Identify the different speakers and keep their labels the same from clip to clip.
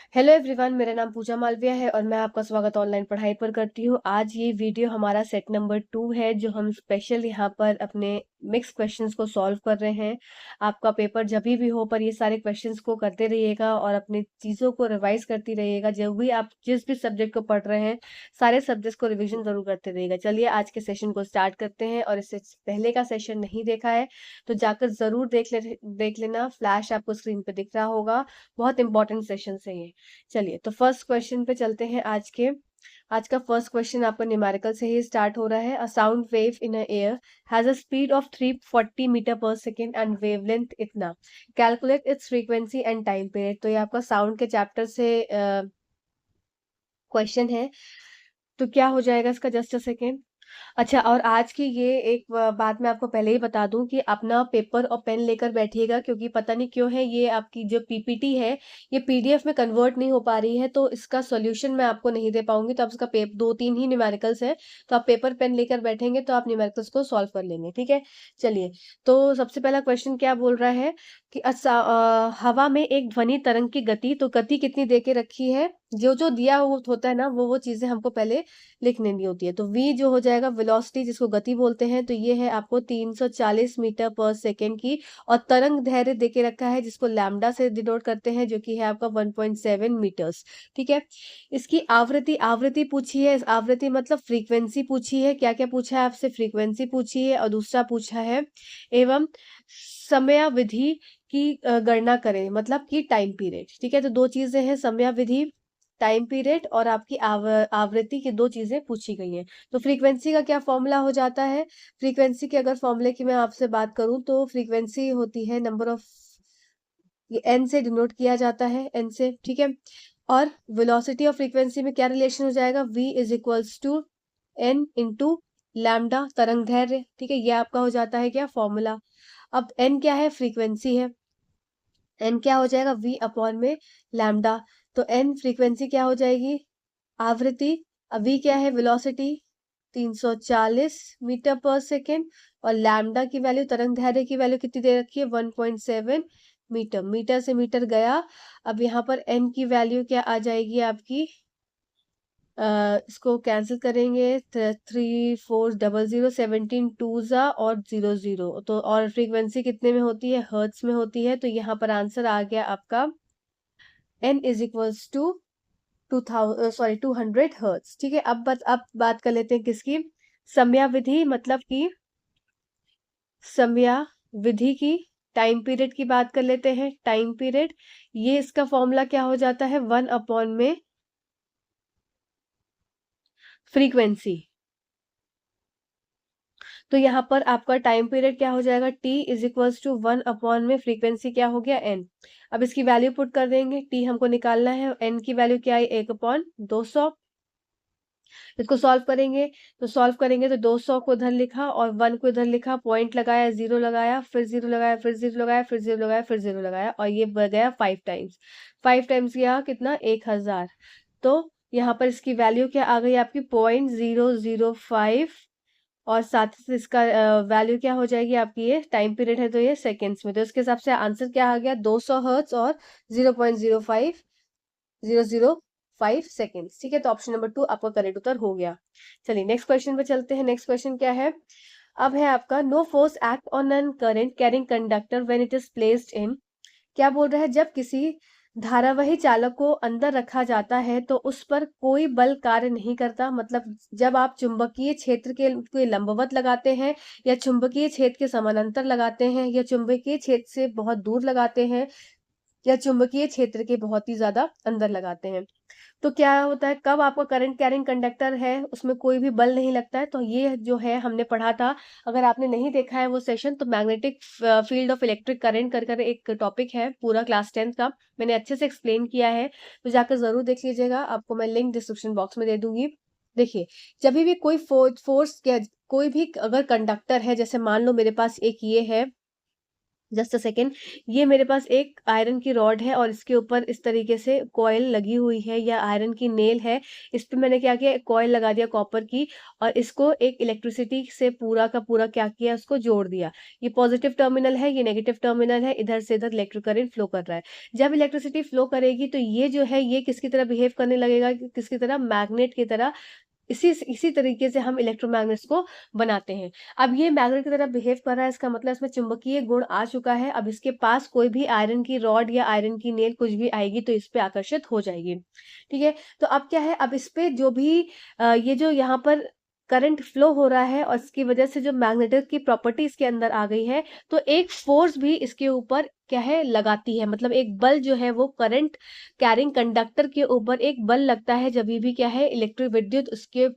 Speaker 1: Hello everyone, मेरा नाम पूजा मालविया है और मैं आपका स्वागत ऑनलाइन पढ़ाई पर करती हूँ। आज ये वीडियो हमारा सेट नंबर 2 है, जो हम स्पेशल यहाँ पर अपने मिक्स क्वेश्चंस को सॉल्व कर रहे हैं। आपका पेपर जब भी हो पर ये सारे क्वेश्चंस को करते रहिएगा और अपनी चीज़ों को रिवाइज करती रहिएगा। जब भी आप जिस भी सब्जेक्ट को पढ़ रहे हैं, सारे सब्जेक्ट्स को रिविजन जरूर करते रहिएगा। चलिए आज के सेशन को स्टार्ट करते हैं, और इससे पहले का सेशन नहीं देखा है तो जाकर जरूर देख लेना। फ्लैश आपको स्क्रीन पे दिख रहा होगा। बहुत इंपॉर्टेंट सेशन है ये। चलिए तो फर्स्ट क्वेश्चन पे चलते हैं। आज का फर्स्ट क्वेश्चन आपका न्यूमेरिकल से ही स्टार्ट हो रहा है। A sound wave in a air has a speed of 340 metre per second and wavelength इतना। Calculate its frequency and time period. तो ये आपका साउंड के चैप्टर से क्वेश्चन है। तो क्या हो जाएगा इसका? Just a second. अच्छा, और आज की ये एक बात मैं आपको पहले ही बता दूं कि अपना पेपर और पेन लेकर बैठिएगा, क्योंकि पता नहीं क्यों है ये आपकी जो पीपीटी है ये पीडीएफ में कन्वर्ट नहीं हो पा रही है, तो इसका सॉल्यूशन मैं आपको नहीं दे पाऊंगी। तो आप इसका दो तीन ही न्यूमेरिकल्स है, तो आप पेपर पेन लेकर बैठेंगे तो आप न्यूमेरिकल्स को सॉल्व कर लेंगे। ठीक है, चलिए। तो सबसे पहला क्वेश्चन क्या बोल रहा है कि हवा में एक ध्वनि तरंग की गति, तो गति कितनी दे के रखी है? जो जो दिया होता है ना, वो चीजें हमको पहले लिखने नहीं होती है। तो v जो हो जाएगा वेलोसिटी, जिसको गति बोलते हैं, तो ये है आपको 340 मीटर पर सेकेंड की। और तरंग दैर्घ्य देके रखा है, जिसको लैम्डा से डिनोट करते हैं, जो कि है आपका 1.7 मीटर्स। ठीक है, इसकी आवृत्ति आवृत्ति पूछी है। आवृत्ति मतलब फ्रीक्वेंसी पूछी है। क्या क्या पूछा है आपसे? फ्रीक्वेंसी पूछी है, और दूसरा पूछा है एवं समयावधि की गणना करें, मतलब कि टाइम पीरियड। ठीक है, तो दो चीजें हैं, समयावधि टाइम पीरियड और आपकी आवृत्ति की दो चीजें पूछी गई हैं। तो फ्रीक्वेंसी का क्या फॉर्मूला हो जाता है? फ्रीक्वेंसी के अगर फॉर्मूले की मैं आपसे बात करूं तो फ्रीक्वेंसी होती है नंबर ऑफ, ये एन से डिनोट किया जाता है, एन से। ठीक है, और वेलोसिटी और फ्रीक्वेंसी में क्या रिलेशन हो जाएगा? v is equals to n into lambda, तरंग दैर्घ्य। ठीक है, ये आपका हो जाता है क्या? फॉर्मूला। अब एन क्या है? फ्रीक्वेंसी है। एन क्या हो जाएगा? v अपॉन में लैम्डा। तो एन फ्रीक्वेंसी क्या हो जाएगी? आवृत्ति। अब v क्या है? वेलोसिटी। 340 metre per second. और लैम्डा की वैल्यू, तरंग दैर्घ्य की वैल्यू कितनी दे रखी है? 1.7 मीटर। मीटर से मीटर गया। अब यहाँ पर n की वैल्यू क्या आ जाएगी आपकी? इसको कैंसिल करेंगे। 3400, 17 टू ज़ा और 00। तो और फ्रीक्वेंसी कितने में होती है? हर्ट्स में होती है। तो यहाँ पर आंसर आ गया आपका n is equals to 200 hertz. ठीक है, अब बात कर लेते हैं किसकी? समयावधि, मतलब कि समयावधि की, टाइम पीरियड की बात कर लेते हैं। टाइम पीरियड, ये इसका फॉर्मूला क्या हो जाता है? 1 अपॉन में फ्रीक्वेंसी। तो यहाँ पर आपका टाइम पीरियड क्या हो जाएगा? t is equals to 1 upon में फ्रीक्वेंसी क्या हो गया? n। अब इसकी वैल्यू पुट कर देंगे। t हमको निकालना है, n की वैल्यू क्या है? 1 अपॉन 200। इसको सॉल्व करेंगे तो 200 को इधर लिखा और 1 को इधर लिखा, पॉइंट लगाया, जीरो लगाया, फिर जीरो लगाया, फिर जीरो लगाया, फिर जीरो लगाया, फिर जीरो लगाया, और ये बढ़ गया 5 टाइम्स। 5 टाइम्स गया कितना? 1000। तो यहाँ पर इसकी वैल्यू क्या आ गई आपकी? 0.005। और साथ ही इसका वैल्यू क्या हो जाएगी आपकी? ये टाइम पीरियड है तो ये सेकेंड्स में, तो इसके हिसाब से आंसर क्या आ गया? 200 हर्ट्ज और 0.05005 सेकेंड्स। ठीक है, तो ऑप्शन नंबर 2 आपका करेक्ट उत्तर हो गया। चलिए नेक्स्ट क्वेश्चन पे चलते हैं। नेक्स्ट क्वेश्चन क्या है? अब है आपका no force act on an current carrying conductor when it is placed in. क्या बोल रहा है? जब किसी धारावाही चालक को अंदर रखा जाता है तो उस पर कोई बल कार्य नहीं करता। मतलब जब आप चुंबकीय क्षेत्र के कोई लंबवत लगाते हैं, या चुंबकीय क्षेत्र के समानांतर लगाते हैं, या चुंबकीय क्षेत्र से बहुत दूर लगाते हैं, या चुंबकीय क्षेत्र के बहुत ही ज्यादा अंदर लगाते हैं, तो क्या होता है? कब आपका करंट कैरिंग कंडक्टर है उसमें कोई भी बल नहीं लगता है। तो ये जो है हमने पढ़ा था। अगर आपने नहीं देखा है वो सेशन, तो magnetic field of electric current कर एक टॉपिक है पूरा क्लास 10 का, मैंने अच्छे से एक्सप्लेन किया है, तो जाकर जरूर देख लीजिएगा। आपको मैं लिंक डिस्क्रिप्शन बॉक्स में दे दूंगी। देखिए, जब भी कोई फोर्स, कोई भी अगर कंडक्टर है, जैसे मान लो मेरे पास एक ये है, जस्ट अ सेकेंड। ये मेरे पास एक आयरन की रॉड है और इसके ऊपर इस तरीके से कॉइल लगी हुई है या आयरन की नेल है। इस पे मैंने क्या किया, कॉइल लगा दिया कॉपर की और इसको एक इलेक्ट्रिसिटी से पूरा का पूरा क्या किया, उसको जोड़ दिया। ये पॉजिटिव टर्मिनल है, ये नेगेटिव टर्मिनल है, इधर से इधर इलेक्ट्रिक करंट फ्लो कर रहा है। जब इलेक्ट्रिसिटी फ्लो करेगी तो ये जो है ये किसकी तरह बिहेव करने लगेगा, किसकी तरह, मैग्नेट की तरह। इसी तरीके से हम इलेक्ट्रोमैग्नेट्स को बनाते हैं। अब ये मैग्नेट की तरह बिहेव कर रहा है, इसका मतलब इसमें चुंबकीय गुण आ चुका है। अब इसके पास कोई भी आयरन की रॉड या आयरन की नेल कुछ भी आएगी तो इस पे आकर्षित हो जाएगी। ठीक है, तो अब क्या है, अब इस पे जो भी ये जो यहाँ पर करंट फ्लो हो रहा है और इसकी वजह से जो मैग्नेटिक की प्रॉपर्टी इसके अंदर आ गई है, तो एक फोर्स भी इसके ऊपर क्या है, लगाती है। मतलब एक बल जो है वो करंट कैरिंग कंडक्टर के ऊपर एक बल लगता है जब भी क्या है, इलेक्ट्रिक विद्युत उसके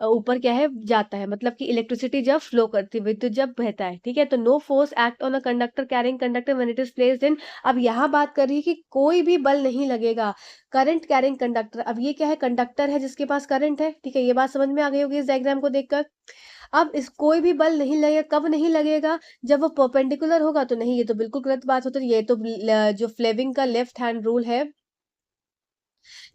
Speaker 1: ऊपर क्या है, जाता है। मतलब कि इलेक्ट्रिसिटी जब फ्लो करती है, विद्युत जब बहता है। ठीक है, तो no force act on a conductor carrying conductor when it is placed in. अब यहाँ बात कर रही है कि कोई भी बल नहीं लगेगा करंट कैरिंग कंडक्टर। अब ये क्या है, कंडक्टर है जिसके पास करंट है। ठीक है, ये बात समझ में आ गई होगी इस डायग्राम को देखकर। अब इस कोई भी बल नहीं लगेगा, कब नहीं लगेगा, जब वो परपेंडिकुलर होगा तो नहीं। ये तो बिल्कुल गलत बात होती है। ये तो जो फ्लेविंग का लेफ्ट हैंड रूल है,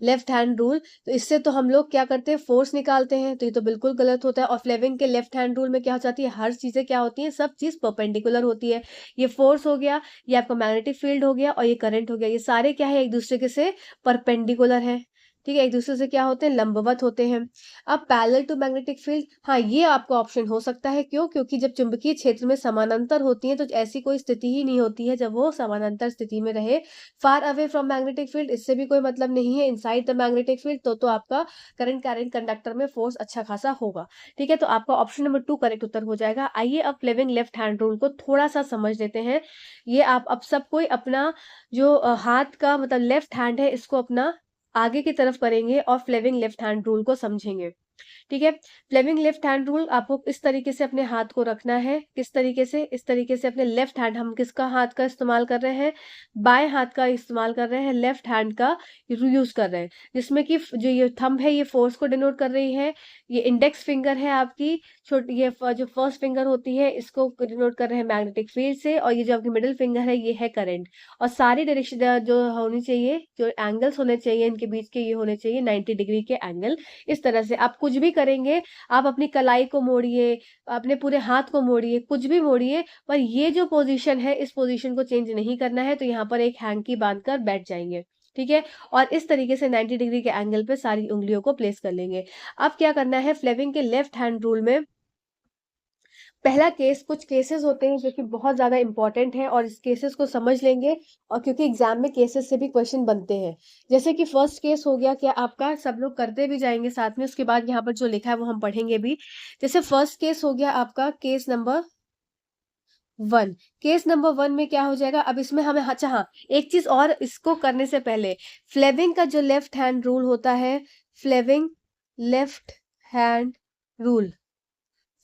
Speaker 1: लेफ्ट हैंड रूल, तो इससे तो हम लोग क्या करते हैं, फोर्स निकालते हैं। तो ये तो बिल्कुल गलत होता है। और फ्लेविंग के लेफ्ट हैंड रूल में क्या हो जाती है, हर चीजें क्या होती हैं, सब चीज परपेंडिकुलर होती है। ये फोर्स हो गया, ये आपका मैग्नेटिक फील्ड हो गया और ये करंट हो गया, ये सारे क्या है, एक दूसरे के से परपेंडिकुलर है। ठीक है, एक दूसरे से क्या होते हैं, लंबवत होते हैं। अब पैरेलल टू मैग्नेटिक फील्ड, हाँ ये आपका ऑप्शन हो सकता है। क्यों? क्योंकि जब चुंबकीय क्षेत्र में समानांतर होती है तो ऐसी कोई स्थिति ही नहीं होती है जब वो समानांतर स्थिति में रहे। Far away from magnetic field, इससे भी कोई मतलब नहीं है। इनसाइड द मैग्नेटिक फील्ड तो आपका करंट कैरिंग कंडक्टर में फोर्स अच्छा खासा होगा। ठीक है, तो आपका ऑप्शन नंबर 2 करेक्ट उत्तर हो जाएगा। आइए अब फ्लेविंग लेफ्ट हैंड रूल को थोड़ा सा समझ लेते हैं। ये आप अब सब कोई अपना जो हाथ का मतलब लेफ्ट हैंड है इसको अपना आगे की तरफ करेंगे और फ्लेविंग लेफ्ट हैंड रूल को समझेंगे। ठीक है, फ्लेमिंग लेफ्ट हैंड रूल, आपको इस तरीके से अपने हाथ को रखना है। किस तरीके से? इस तरीके से अपने लेफ्ट हैंड, हम किसका हाथ का इस्तेमाल कर रहे हैं, बाएं हाथ का इस्तेमाल कर रहे हैं, लेफ्ट हैंड का यूज कर रहे हैं। जिसमें कि जो ये थंब है ये फोर्स को डिनोट कर रही है, ये इंडेक्स फिंगर है आपकी छोटी, ये जो फर्स्ट फिंगर होती है इसको डिनोट कर रहे हैं मैग्नेटिक फील्ड से, और ये जो आपकी मिडिल फिंगर है ये है करंट। और सारी डायरेक्शन जो होनी चाहिए, जो एंगल्स होने चाहिए इनके बीच के, ये होने चाहिए 90 डिग्री के एंगल। इस तरह से आप कुछ भी करेंगे, आप अपनी कलाई को मोड़िए, अपने पूरे हाथ को मोड़िए, कुछ भी मोड़िए, पर ये जो पोजीशन है इस पोजीशन को चेंज नहीं करना है। तो यहाँ पर एक हैंकी बांधकर बैठ जाएंगे। ठीक है, और इस तरीके से 90 डिग्री के एंगल पे सारी उंगलियों को प्लेस कर लेंगे। अब क्या करना है, फ्लेविंग के लेफ्ट हैंड रूल में पहला केस, कुछ केसेस होते हैं जो कि बहुत ज्यादा इंपॉर्टेंट है और इस केसेस को समझ लेंगे। और क्योंकि एग्जाम में केसेस से भी क्वेश्चन बनते हैं। जैसे कि फर्स्ट केस हो गया, क्या आपका, सब लोग करते भी जाएंगे साथ में, उसके बाद यहाँ पर जो लिखा है वो हम पढ़ेंगे भी। जैसे फर्स्ट केस हो गया आपका केस नंबर 1। केस नंबर 1 में क्या हो जाएगा, अब इसमें हमें, अच्छा हाँ, एक चीज और इसको करने से पहले, फ्लेविंग का जो लेफ्ट हैंड रूल होता है, flavin left hand rule,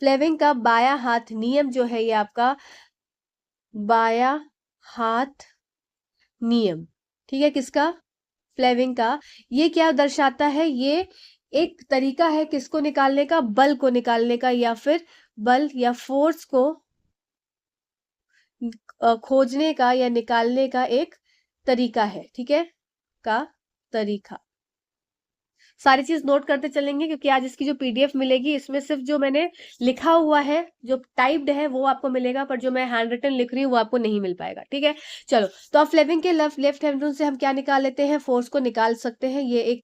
Speaker 1: flavin का बायां हाथ नियम जो है, ये आपका बायां हाथ नियम। ठीक है, किसका, फ्लेविंग का। ये क्या दर्शाता है, ये एक तरीका है किसको निकालने का, बल को निकालने का, या फिर बल या फोर्स को खोजने का या निकालने का एक तरीका है। ठीक है, का तरीका। सारी चीज नोट करते चलेंगे क्योंकि आज इसकी जो पीडीएफ मिलेगी इसमें सिर्फ जो मैंने लिखा हुआ है, जो टाइप्ड है वो आपको मिलेगा, पर जो मैं हैंड रिटन लिख रही हूँ वो आपको नहीं मिल पाएगा। ठीक है, चलो, तो अब फ्लेविंग के लेफ्ट हैंड रूल से हम क्या निकाल लेते हैं, फोर्स को निकाल सकते हैं। ये एक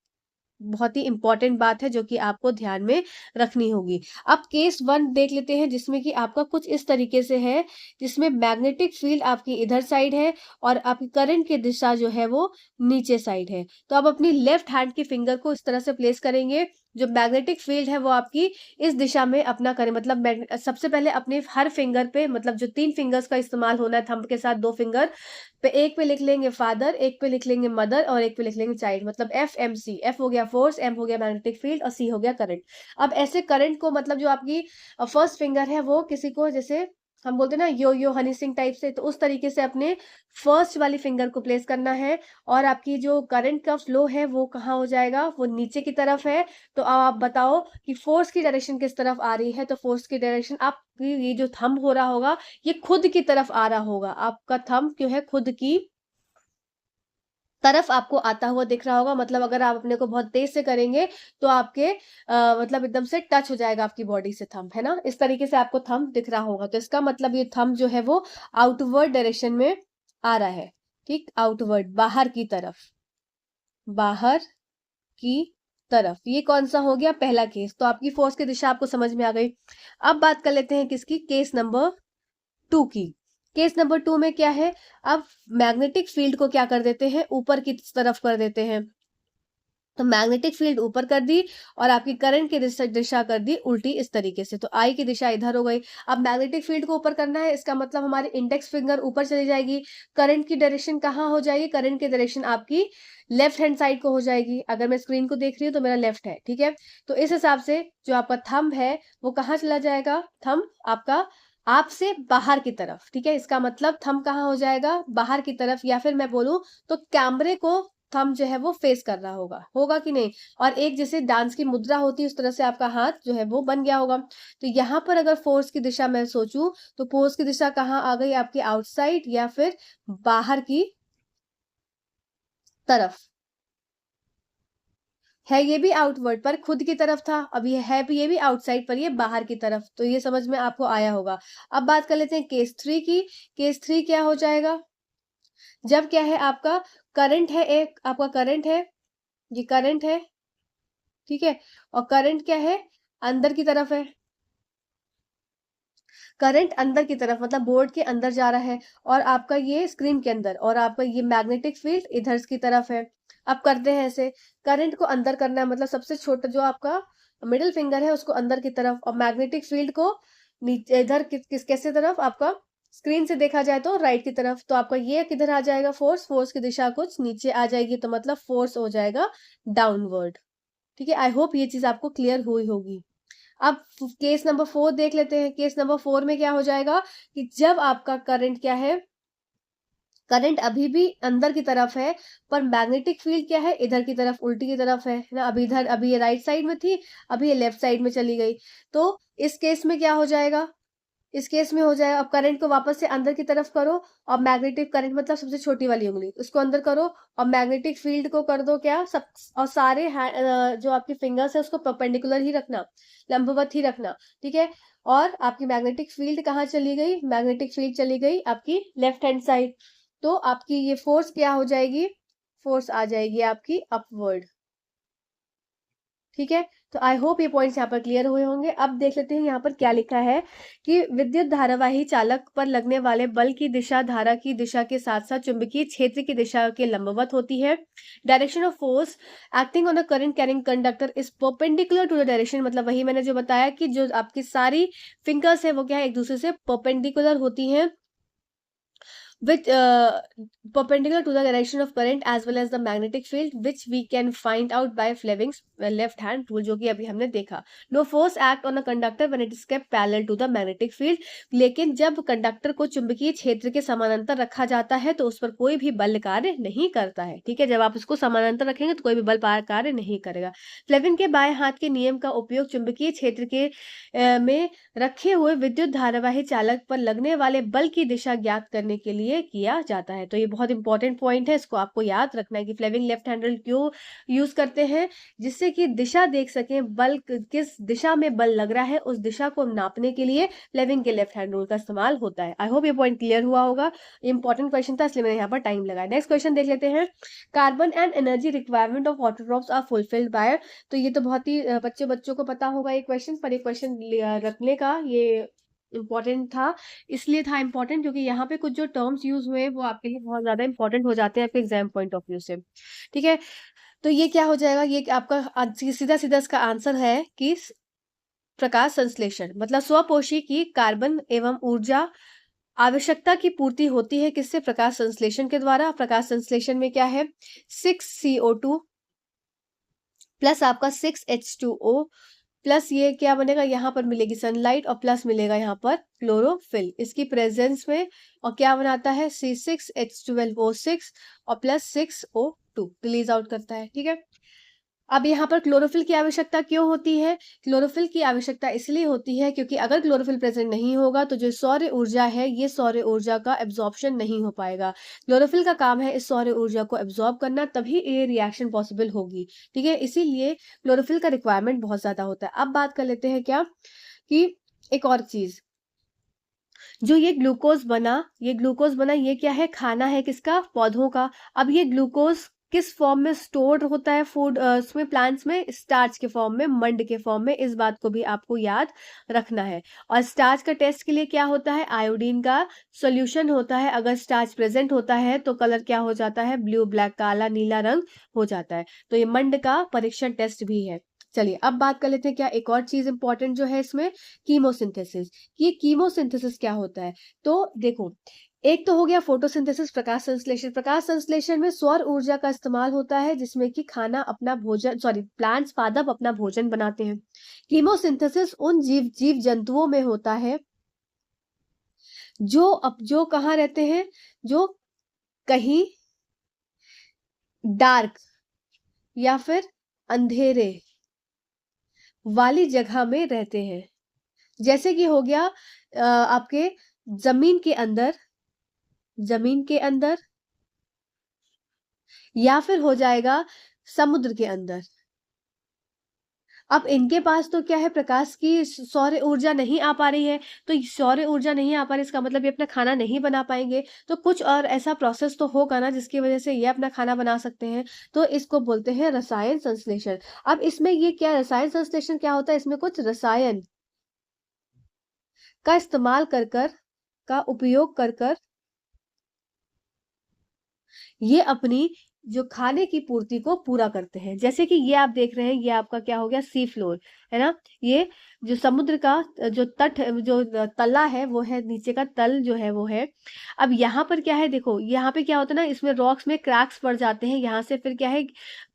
Speaker 1: बहुत ही इंपॉर्टेंट बात है जो कि आपको ध्यान में रखनी होगी। अब केस 1 देख लेते हैं, जिसमें कि आपका कुछ इस तरीके से है, जिसमें मैग्नेटिक फील्ड आपकी इधर साइड है और आपकी करंट की दिशा जो है वो नीचे साइड है। तो आप अपनी लेफ्ट हैंड की फिंगर को इस तरह से प्लेस करेंगे, जो मैग्नेटिक फील्ड है वो आपकी इस दिशा में अपना करें। मतलब सबसे पहले अपने हर फिंगर पे, मतलब जो 3 फिंगर्स का इस्तेमाल होना है, थंब के साथ 2 फिंगर पे, एक पे लिख लेंगे फादर, एक पे लिख लेंगे मदर और एक पे लिख लेंगे चाइल्ड। मतलब एफ एम सी, एफ हो गया फोर्स, एम हो गया मैग्नेटिक फील्ड और सी हो गया करंट। अब ऐसे करंट को, मतलब जो आपकी फर्स्ट फिंगर है वो किसी को, जैसे हम बोलते हैं ना यो यो हनी सिंह टाइप से, तो उस तरीके से अपने फर्स्ट वाली फिंगर को प्लेस करना है। और आपकी जो करंट का फ्लो है वो कहाँ हो जाएगा, वो नीचे की तरफ है। तो अब आप बताओ कि फोर्स की डायरेक्शन किस तरफ आ रही है। तो फोर्स की डायरेक्शन, आपकी ये जो थंब हो रहा होगा ये खुद की तरफ आ रहा होगा, आपका थंब क्यों है खुद की तरफ आपको आता हुआ दिख रहा होगा। मतलब अगर आप अपने को बहुत तेज से करेंगे तो आपके मतलब एकदम से टच हो जाएगा आपकी बॉडी से थंब, है ना। इस तरीके से आपको थंब दिख रहा होगा। तो इसका मतलब ये थंब जो है वो आउटवर्ड डायरेक्शन में आ रहा है। ठीक, आउटवर्ड, बाहर की तरफ, बाहर की तरफ। ये कौन सा हो गया, पहला केस। तो आपकी फोर्स की दिशा आपको समझ में आ गई। अब बात कर लेते हैं किसकी, केस नंबर 2 की। केस नंबर 2 में क्या है, अब मैग्नेटिक फील्ड को क्या कर देते हैं, ऊपर की तरफ कर देते हैं। तो मैग्नेटिक फील्ड ऊपर कर दी और आपकी करंट की दिशा कर दी उल्टी इस तरीके से। तो आई की दिशा इधर हो गई। अब मैग्नेटिक फील्ड को ऊपर करना है, इसका मतलब हमारी इंडेक्स फिंगर ऊपर चली जाएगी। करंट की डायरेक्शन कहाँ हो जाएगी, करंट की डायरेक्शन आपकी लेफ्ट हैंड साइड को हो जाएगी। अगर मैं स्क्रीन को देख रही हूँ तो मेरा लेफ्ट है, ठीक है। तो इस हिसाब से जो आपका थंब है वो कहाँ चला जाएगा, थंब आपका आपसे बाहर की तरफ, ठीक है। इसका मतलब थंब कहाँ हो जाएगा, बाहर की तरफ। या फिर मैं बोलूं तो कैमरे को थंब जो है वो फेस कर रहा होगा, होगा कि नहीं। और एक जैसे डांस की मुद्रा होती है उस तरह से आपका हाथ जो है वो बन गया होगा। तो यहाँ पर अगर फोर्स की दिशा मैं सोचूं तो फोर्स की दिशा कहाँ आ गई, आपकी आउटसाइड या फिर बाहर की तरफ। है ये भी आउटवर्ड पर खुद की तरफ था, अब ये है भी, ये भी आउटसाइड पर ये बाहर की तरफ। तो ये समझ में आपको आया होगा। अब बात कर लेते हैं केस 3 की। केस 3 क्या हो जाएगा, जब क्या है आपका करंट है, एक आपका करंट है, ये करंट है, ठीक है। और करंट क्या है, अंदर की तरफ है। करंट अंदर की तरफ मतलब बोर्ड के अंदर जा रहा है, और आपका ये स्क्रीन के अंदर, और आपका ये मैग्नेटिक फील्ड इधर की तरफ है। अब करते हैं ऐसे, करंट को अंदर करना है, मतलब सबसे छोटा जो आपका मिडिल फिंगर है उसको अंदर की तरफ, और मैग्नेटिक फील्ड को नीचे इधर कैसे तरफ, आपका स्क्रीन से देखा जाए तो राइट की तरफ। तो आपका ये किधर आ जाएगा, फोर्स, फोर्स की दिशा कुछ नीचे आ जाएगी, तो मतलब फोर्स हो जाएगा डाउनवर्ड। ठीक है, आई होप ये चीज आपको क्लियर हुई होगी। अब केस नंबर 4 देख लेते हैं। केस नंबर 4 में क्या हो जाएगा कि जब आपका करंट क्या है, करंट अभी भी अंदर की तरफ है, पर मैग्नेटिक फील्ड क्या है, इधर की तरफ, उल्टी की तरफ है ना। अभी इधर, अभी ये राइट साइड में थी, अभी ये लेफ्ट साइड में चली गई। तो इस केस में क्या हो जाएगा, इस केस में हो जाएगा, अब करंट को वापस से अंदर की तरफ करो, और मैग्नेटिक करंट मतलब सबसे छोटी वाली उंगली उसको अंदर करो, और मैग्नेटिक फील्ड को कर दो क्या सब, और सारे जो आपके फिंगर्स है उसको परपेंडिकुलर ही रखना, लंबवत ही रखना, ठीक है। और आपकी मैग्नेटिक फील्ड कहाँ चली गई, मैग्नेटिक फील्ड चली गई आपकी लेफ्ट हैंड साइड। तो आपकी ये फोर्स क्या हो जाएगी, फोर्स आ जाएगी आपकी अपवर्ड। ठीक है, तो आई होप ये पॉइंट्स यहाँ पर क्लियर हुए होंगे। अब देख लेते हैं यहाँ पर क्या लिखा है कि विद्युत धारावाही चालक पर लगने वाले बल की दिशा धारा की दिशा के साथ साथ चुंबकीय क्षेत्र की दिशा के लंबवत होती है। Direction of force acting on a current carrying conductor is perpendicular to the direction, मतलब वही मैंने जो बताया कि जो आपकी सारी फिंगर्स है वो क्या है, एक दूसरे से परपेंडिकुलर होती हैं, which perpendicular to the direction of current as well as the magnetic field, which we can find out by Fleming's left hand rule, जो कि अभी हमने देखा। No force act on a conductor when it is kept parallel to the magnetic field, लेकिन जब conductor को चुंबकीय क्षेत्र के समानांतर रखा जाता है तो उस पर कोई भी बल कार्य नहीं करता है। ठीक है, जब आप उसको समानांतर रखेंगे तो कोई भी बल कार्य नहीं करेगा। फ्लेमिंग के बाएं हाथ के नियम का उपयोग चुंबकीय क्षेत्र के में रखे हुए विद्युत धारावाही चालक पर लगने वाले बल की दिशा ज्ञात करने के लिए किया जाता है। तो ये बहुत इंपॉर्टेंट पॉइंट है, इसको आपको याद रखना है कि फ्लेमिंग लेफ्ट हैंडल क्यों यूज करते हैं, जिससे कि दिशा देख सकें, बल किस दिशा में बल लग रहा है उस दिशा को नापने के लिए फ्लेमिंग के लेफ्ट हैंड रूल का इस्तेमाल होता है। आई होप ये पॉइंट क्लियर हुआ होगा। इंपॉर्टेंट क्वेश्चन था इसलिए मैंने यहाँ पर टाइम लगाया। नेक्स्ट क्वेश्चन देख लेते हैं। Carbon and energy requirement of water drops are fulfilled by, तो ये तो बहुत ही बच्चों को पता होगा ये क्वेश्चन, पर ये क्वेश्चन रखने का ये इम्पोर्टेंट था, इसलिए था इम्पोर्टेंट क्योंकि यहाँ पे कुछ जो टर्म्स यूज हुए वो आपके लिए बहुत ज्यादा इंपॉर्टेंट हो जाते हैं आपके एग्जाम पॉइंट ऑफ व्यू से। ठीक है, तो ये क्या हो जाएगा, ये आपका सीधा सीधा इसका आंसर है कि प्रकाश संश्लेषण, मतलब स्वपोषी की कार्बन एवं ऊर्जा आवश्यकता की पूर्ति होती है किससे, प्रकाश संश्लेषण के द्वारा। प्रकाश संश्लेषण में क्या है, 6CO2 प्लस आपका 6H2O प्लस ये क्या बनेगा, यहाँ पर मिलेगी सनलाइट और प्लस मिलेगा यहाँ पर क्लोरोफिल इसकी प्रेजेंस में। और क्या बनाता है, C6H12O6 और प्लस 6O2 रिलीज आउट करता है। ठीक है, अब यहाँ पर क्लोरोफिल की आवश्यकता क्यों होती है? क्लोरोफिल की आवश्यकता इसलिए होती है क्योंकि अगर क्लोरोफिल प्रेजेंट नहीं होगा तो जो सौर ऊर्जा है, ये सौर ऊर्जा का एब्जॉर्प्शन नहीं हो पाएगा। क्लोरोफिल का काम है इस सौर ऊर्जा को एब्जॉर्ब करना, तभी ये रिएक्शन पॉसिबल होगी। ठीक है, इसीलिए क्लोरोफिल का रिक्वायरमेंट बहुत ज्यादा होता है। अब बात कर लेते हैं क्या, कि एक और चीज, जो ये ग्लूकोज बना, ये क्या है, खाना है किसका, पौधों का। अब ये ग्लूकोज किस फॉर्म में स्टोर होता है फूड, उसमें प्लांट्स में स्टार्च के फॉर्म में, मंड के फॉर्म में। इस बात को भी आपको याद रखना है। और स्टार्च का टेस्ट के लिए क्या होता है, आयोडीन का सॉल्यूशन होता है। अगर स्टार्च प्रेजेंट होता है तो कलर क्या हो जाता है, ब्लू, ब्लैक, काला, नीला रंग हो जाता है। तो ये मंड का परीक्षण टेस्ट भी है। चलिए अब बात कर लेते हैं क्या, एक और चीज इंपॉर्टेंट जो है इसमें, कीमोसिंथेसिस। ये कीमोसिंथेसिस क्या होता है, तो देखो, एक तो हो गया फोटोसिंथेसिस, प्रकाश संश्लेषण। प्रकाश संश्लेषण में सौर ऊर्जा का इस्तेमाल होता है, जिसमें कि खाना अपना भोजन, सॉरी, प्लांट्स, पादप अपना भोजन बनाते हैं। कीमोसिंथेसिस उन जीव जंतुओं में होता है जो कहाँ रहते हैं, जो कहीं डार्क या फिर अंधेरे वाली जगह में रहते हैं। जैसे कि हो गया आपके जमीन के अंदर, जमीन के अंदर, या फिर हो जाएगा समुद्र के अंदर। अब इनके पास तो क्या है, प्रकाश की सौर ऊर्जा नहीं आ पा रही है। तो सौर ऊर्जा नहीं आ पा रही, इसका मतलब ये अपना खाना नहीं बना पाएंगे। तो कुछ और ऐसा प्रोसेस तो होगा ना जिसकी वजह से ये अपना खाना बना सकते हैं। तो इसको बोलते हैं रसायन संश्लेषण। अब इसमें ये क्या, रसायन संश्लेषण क्या होता है, इसमें कुछ रसायन का इस्तेमाल कर कर, का उपयोग कर कर, ये अपनी जो खाने की पूर्ति को पूरा करते हैं। जैसे कि ये आप देख रहे हैं, ये आपका क्या हो गया, सी फ्लोर है ना। ये जो समुद्र का जो तट, जो तला है वो है, नीचे का तल जो है वो है। अब यहाँ पर क्या है, देखो यहाँ पे क्या होता है ना, इसमें रॉक्स में क्रैक्स पड़ जाते हैं। यहाँ से फिर क्या है,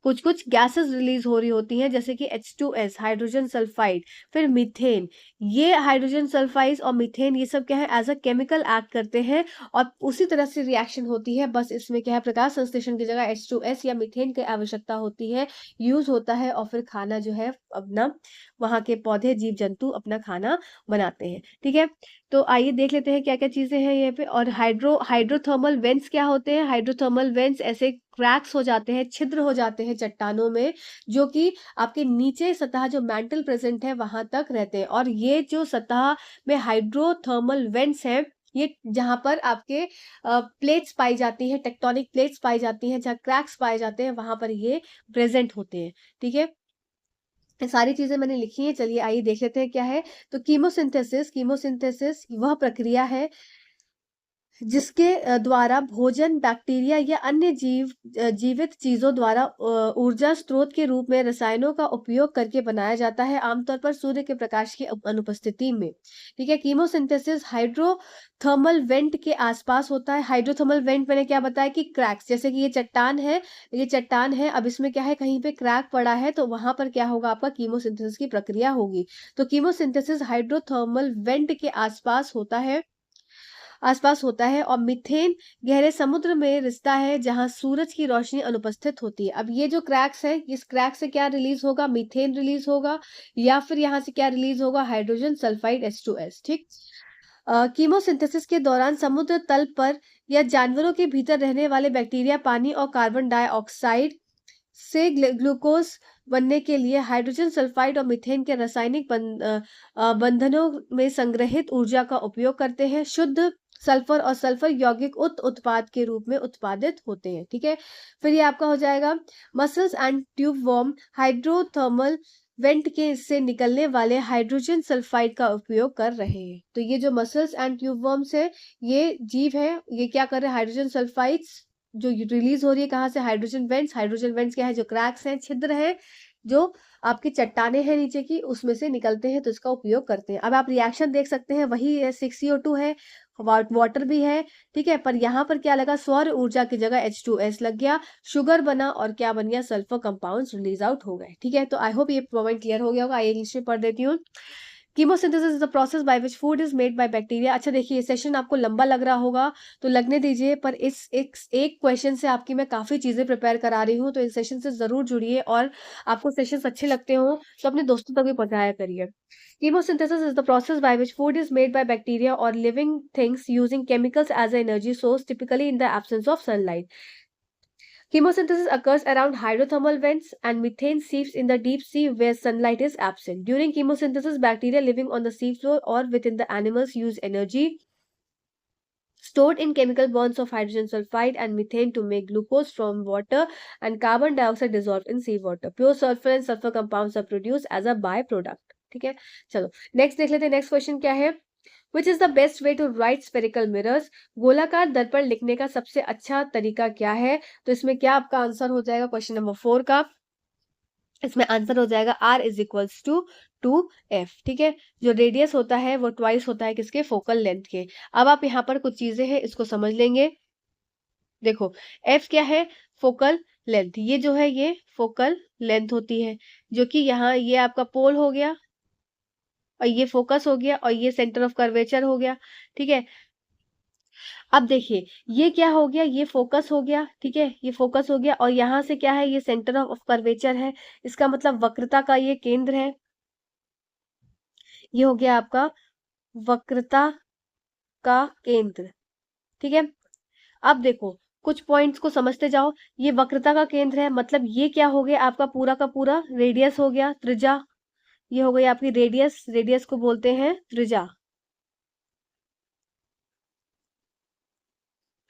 Speaker 1: कुछ कुछ गैसेस रिलीज हो रही होती हैं, जैसे कि H2S, हाइड्रोजन सल्फाइड, फिर मीथेन। ये हाइड्रोजन सल्फाइड और मीथेन, ये सब क्या है, एज अ केमिकल एक्ट करते हैं और उसी तरह से रिएक्शन होती है। बस इसमें क्या है, प्रकाश संश्लेषण की जगह H2S या मीथेन की आवश्यकता होती है, यूज होता है, और फिर खाना जो है अपना, वहां के पौधे, जीव जंतु अपना खाना बनाते हैं। ठीक है, तो आइए देख लेते हैं क्या क्या चीजें हैं यहाँ पे। और हाइड्रोथर्मल वेंट्स क्या होते हैं, हाइड्रोथर्मल वेंट्स ऐसे क्रैक्स हो जाते हैं, छिद्र हो जाते हैं चट्टानों में, जो कि आपके नीचे सतह जो मैंटल प्रेजेंट है वहां तक रहते हैं। और ये जो सतह में हाइड्रोथर्मल वेंट्स हैं, ये जहां पर आपके प्लेट्स पाई जाती हैं, टेक्टोनिक प्लेट्स पाई जाती हैं, जहाँ क्रैक्स पाए जाते हैं, वहां पर ये प्रेजेंट होते हैं। ठीक है, ये सारी चीजें मैंने लिखी है। चलिए आइए देख लेते हैं क्या है। तो कीमोसिंथेसिस, कीमोसिंथेसिस वह प्रक्रिया है जिसके द्वारा भोजन, बैक्टीरिया या अन्य जीवित चीजों द्वारा ऊर्जा स्रोत के रूप में रसायनों का उपयोग करके बनाया जाता है, आमतौर पर सूर्य के प्रकाश की अनुपस्थिति में। ठीक है, कीमोसिंथेसिस हाइड्रोथर्मल वेंट के आसपास होता है। हाइड्रोथर्मल वेंट मैंने क्या बताया कि क्रैक्स, जैसे कि ये चट्टान है, ये चट्टान है, अब इसमें क्या है, कहीं पे क्रैक पड़ा है, तो वहां पर क्या होगा, आपका कीमोसिंथेसिस की प्रक्रिया होगी। तो कीमोसिंथेसिस हाइड्रोथर्मल वेंट के आसपास होता है। और मीथेन गहरे समुद्र में रिश्ता है जहां सूरज की रोशनी अनुपस्थित होती है। अब ये जो क्रैक्स है, इस क्रैक से क्या रिलीज होगा, मीथेन रिलीज होगा, या फिर यहाँ से क्या रिलीज होगा, हाइड्रोजन सल्फाइड H2S। ठीक, कीमोसिंथेसिस के दौरान समुद्र तल पर या जानवरों के भीतर रहने वाले बैक्टीरिया पानी और कार्बन डाइऑक्साइड से ग्लूकोज बनने के लिए हाइड्रोजन सल्फाइड और मीथेन के रासायनिक बंधनों में संग्रहित ऊर्जा का उपयोग करते हैं। शुद्ध सल्फर और सल्फर यौगिक उत्पाद के रूप में उत्पादित होते हैं। ठीक है, फिर ये आपका हो जाएगा muscles and tube worm hydrothermal vent के से निकलने वाले हाइड्रोजन सल्फाइड का उपयोग कर रहे हैं। तो ये जो मसल्स एंड ट्यूब वर्म्स है, ये जीव है, ये क्या कर रहे हैं, हाइड्रोजन सल्फाइड्स जो रिलीज हो रही है कहाँ से, हाइड्रोजन वेंट्स। हाइड्रोजन वेंट्स क्या है, जो क्रैक्स हैं, छिद्र है, जो आपकी चट्टाने हैं नीचे की उसमें से निकलते हैं, तो इसका उपयोग करते हैं। अब आप रिएक्शन देख सकते हैं, वही है 6CO2 है, वाटर भी है, ठीक है, पर यहाँ पर क्या लगा, सौर ऊर्जा की जगह H2S लग गया, शुगर बना और क्या बन गया, सल्फर कंपाउंड्स रिलीज आउट हो गए। ठीक है, तो आई होप ये पॉइंट क्लियर हो गया होगा। आइए इंग्लिश में पढ़ देती हूँ। Chemosynthesis is the process by which food is made by bacteria. अच्छा देखिए, ये सेशन आपको लंबा लग रहा होगा तो लगने दीजिए, पर इस एक क्वेश्चन से आपकी मैं काफी चीजें प्रिपेयर करा रही हूँ, तो इस सेशन से जरूर जुड़िए, और आपको सेशंस अच्छे लगते हो तो अपने दोस्तों तक भी पहुंचाया करिए। Chemosynthesis is the process by which food is made by bacteria or living things using chemicals as an energy source, typically in the absence of sunlight. Chemosynthesis occurs around hydrothermal vents and methane seeps in the deep sea where sunlight is absent. During chemosynthesis, bacteria living on the seafloor or within the animals use energy stored in chemical bonds of hydrogen sulfide and methane to make glucose from water and carbon dioxide dissolved in seawater. Pure sulfur and sulfur compounds are produced as a byproduct. ठीक है, चलो next देख लेते हैं। Next question क्या है, which is the best way to write spherical mirrors. गोलाकार दर्पण लिखने का सबसे अच्छा तरीका क्या है, तो इसमें क्या आपका आंसर हो जाएगा क्वेश्चन नंबर 4 का, इसमें आंसर हो जाएगा R is equals to 2F। ठीक है, जो रेडियस होता है वो ट्वाइस होता है किसके, फोकल लेंथ के। अब आप यहाँ पर कुछ चीजें हैं इसको समझ लेंगे। देखो F क्या है, फोकल लेंथ, ये जो है ये फोकल लेंथ होती है, जो कि यहाँ ये आपका पोल हो गया और ये फोकस हो गया और ये सेंटर ऑफ कर्वेचर हो गया। ठीक है, अब देखिए ये क्या हो गया, ये फोकस हो गया, ठीक है, ये फोकस हो गया, और यहाँ से क्या है, ये सेंटर ऑफ कर्वेचर है, इसका मतलब वक्रता का ये केंद्र है, ये हो गया आपका वक्रता का केंद्र। ठीक है, अब देखो कुछ पॉइंट्स को समझते जाओ, ये वक्रता का केंद्र है, मतलब ये क्या हो गया, आपका पूरा का पूरा रेडियस हो गया, त्रिज्या, ये हो गई आपकी रेडियस, रेडियस को बोलते हैं त्रिज्या,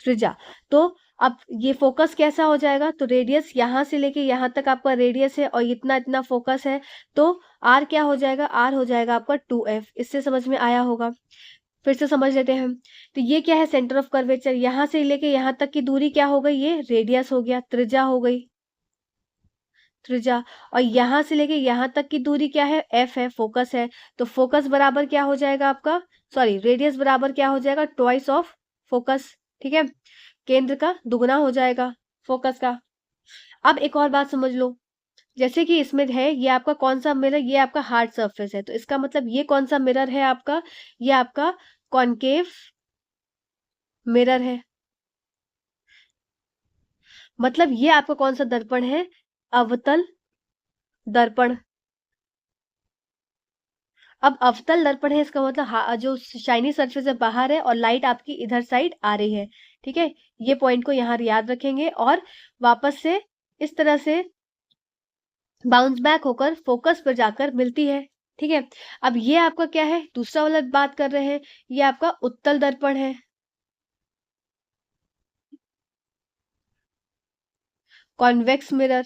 Speaker 1: त्रिज्या। तो अब ये फोकस कैसा हो जाएगा, तो रेडियस यहां से लेके यहां तक आपका रेडियस है और इतना इतना फोकस है, तो आर क्या हो जाएगा, आर हो जाएगा आपका 2F। इससे समझ में आया होगा, फिर से समझ लेते हैं। तो ये क्या है, सेंटर ऑफ कर्वेचर, यहां से लेके यहां तक की दूरी क्या हो गई, ये रेडियस हो गया, त्रिज्या हो गई, त्रिज्या। और यहां से लेके यहां तक की दूरी क्या है, F है, फोकस है, तो फोकस बराबर क्या हो जाएगा आपका, सॉरी रेडियस बराबर क्या हो जाएगा, ट्वाइस ऑफ फोकस। ठीक है, केंद्र का दुगना हो जाएगा फोकस का। अब एक और बात समझ लो, जैसे कि इसमें है ये आपका कौन सा मिरर, ये आपका हार्ड सरफेस है, तो इसका मतलब ये कौन सा मिरर है आपका, ये आपका कॉनकेव मिरर है। मतलब ये आपका कौन सा दर्पण है, अवतल दर्पण। अब अवतल दर्पण है, इसका मतलब जो शाइनी सरफेस है बाहर है और लाइट आपकी इधर साइड आ रही है। ठीक है, ये पॉइंट को यहाँ याद रखेंगे और वापस से इस तरह से बाउंस बैक होकर फोकस पर जाकर मिलती है। ठीक है, अब ये आपका क्या है, दूसरा वाला बात कर रहे हैं, ये आपका उत्तल दर्पण है, कॉन्वेक्स मिरर।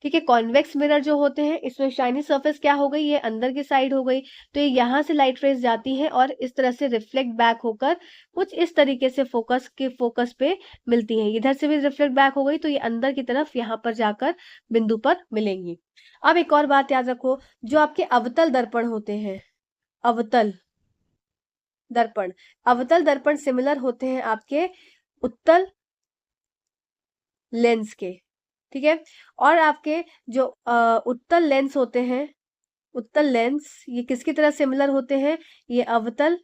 Speaker 1: ठीक है, कॉन्वेक्स मिरर जो होते हैं इसमें शाइनी सरफेस क्या हो गई, ये अंदर की साइड हो गई, तो ये यहाँ से लाइट रेज जाती है और इस तरह से रिफ्लेक्ट बैक होकर कुछ इस तरीके से फोकस पे मिलती है, इधर से भी रिफ्लेक्ट बैक हो गई तो ये अंदर की तरफ यहाँ पर जाकर बिंदु पर मिलेंगी। अब एक और बात याद रखो, जो आपके अवतल दर्पण होते हैं, अवतल दर्पण, अवतल दर्पण सिमिलर होते हैं आपके उत्तल लेंस के। ठीक है, और आपके जो उत्तल लेंस होते हैं, उत्तल लेंस ये किसकी तरह सिमिलर होते हैं, ये अवतल,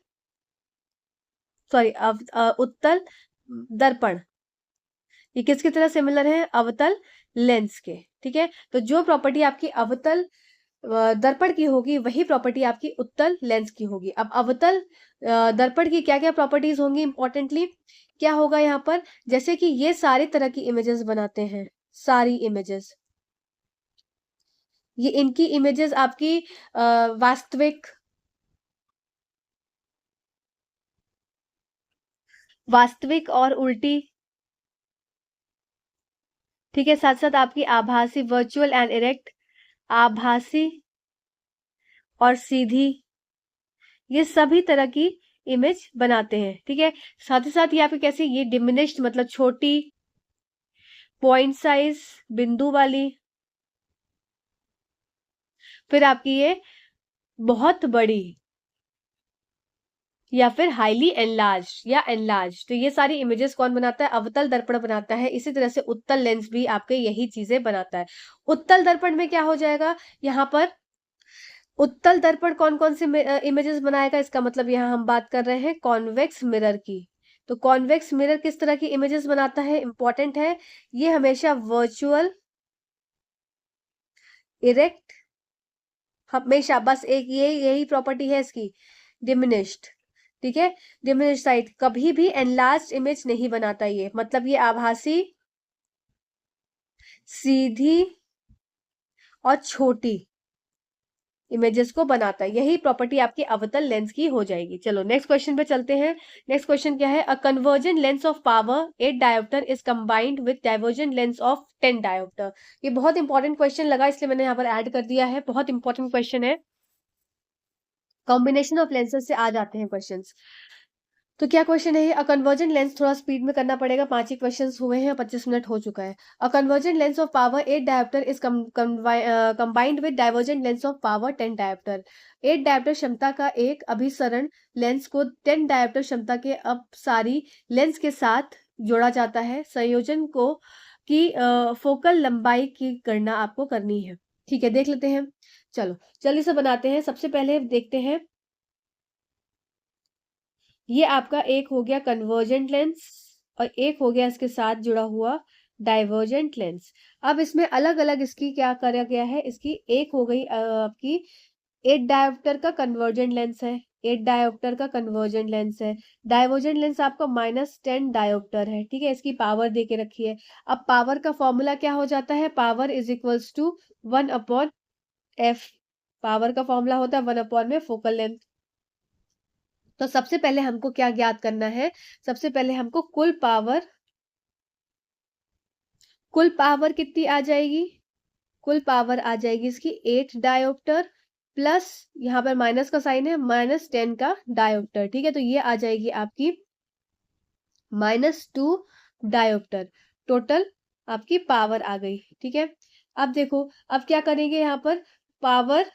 Speaker 1: सॉरी उत्तल दर्पण ये किसकी तरह सिमिलर है, अवतल लेंस के। ठीक है, तो जो प्रॉपर्टी आपकी अवतल दर्पण की होगी वही प्रॉपर्टी आपकी उत्तल लेंस की होगी। अब अवतल दर्पण की क्या क्या प्रॉपर्टीज होंगी इंपॉर्टेंटली, क्या होगा यहाँ पर, जैसे कि ये सारे तरह की इमेजेस बनाते हैं, सारी इमेजेस, ये इनकी इमेजेस आपकी वास्तविक, वास्तविक और उल्टी, ठीक है, साथ साथ आपकी आभासी, वर्चुअल एंड इरेक्ट, आभासी और सीधी, ये सभी तरह की इमेज बनाते हैं। ठीक है, साथ ही साथ ये आपकी कैसी, ये डिमिनिश्ड मतलब छोटी, पॉइंट साइज, बिंदु वाली, फिर आपकी ये बहुत बड़ी, या फिर हाईली एनलार्ज या एनलार्ज। तो ये सारी इमेजेस कौन बनाता है? अवतल दर्पण बनाता है। इसी तरह से उत्तल लेंस भी आपके यही चीजें बनाता है। उत्तल दर्पण में क्या हो जाएगा? यहाँ पर उत्तल दर्पण कौन कौन सी इमेजेस बनाएगा? इसका मतलब यहाँ हम बात कर रहे हैं कॉन्वेक्स मिरर की। तो कॉन्वेक्स मिरर किस तरह की इमेजेस बनाता है? इंपॉर्टेंट है, ये हमेशा वर्चुअल, इरेक्ट, हमेशा बस एक ये यही प्रॉपर्टी है इसकी, डिमिनिश्ड। ठीक है, डिमिनिश्ड साइड, कभी भी एनलार्ज्ड इमेज नहीं बनाता ये, मतलब ये आभासी, सीधी और छोटी इमेजेस को बनाता है। यही प्रॉपर्टी आपकी अवतल लेंस की हो जाएगी। चलो नेक्स्ट क्वेश्चन पे चलते हैं। नेक्स्ट क्वेश्चन क्या है? A convergent lens of power 8 dioptre is combined with divergent lens of 10 dioptre. ये बहुत इंपॉर्टेंट क्वेश्चन लगा, इसलिए मैंने यहाँ पर ऐड कर दिया है। बहुत इंपॉर्टेंट क्वेश्चन है, कॉम्बिनेशन ऑफ लेंसेज से आ जाते हैं क्वेश्चंस। तो क्या क्वेश्चन है ये? अ कन्वर्जेंट लेंस, थोड़ा स्पीड में करना पड़ेगा, 5 ही क्वेश्चंस हुए हैं, 25 मिनट हो चुका है। A convergent lens of power 8 dioptre is combined with divergent lens of power 10 dioptre. 8 dioptre क्षमता का एक अभिसरण लेंस को 10 डायोप्टर क्षमता के अपसारी लेंस के साथ जोड़ा जाता है। संयोजन को की फोकल लंबाई की गणना आपको करनी है। ठीक है, देख लेते हैं। चलो जल्दी से बनाते हैं। सबसे पहले देखते हैं, ये आपका एक हो गया कन्वर्जेंट लेंस और एक हो गया इसके साथ जुड़ा हुआ डाइवर्जेंट लेंस। अब इसमें अलग अलग इसकी क्या करा गया है? इसकी एक हो गई आपकी 8 डायोप्टर का कन्वर्जेंट लेंस है, 8 डायोप्टर का कन्वर्जेंट लेंस है। डाइवर्जेंट लेंस आपका -10 डायोप्टर है। ठीक है, इसकी पावर दे के रखी है। अब पावर का फॉर्मूला क्या हो जाता है? Power is equals to 1/f। Power का फॉर्मूला होता है 1/, में फोकल लेंथ। तो सबसे पहले हमको क्या ज्ञात करना है? सबसे पहले हमको कुल पावर कितनी आ जाएगी? कुल पावर आ जाएगी इसकी 8 डायोप्टर प्लस, यहाँ पर माइनस का साइन है, -10 का डायोप्टर। ठीक है, तो ये आ जाएगी आपकी -2 डायोप्टर। टोटल आपकी पावर आ गई। ठीक है, अब देखो, अब क्या करेंगे यहाँ पर? पावर,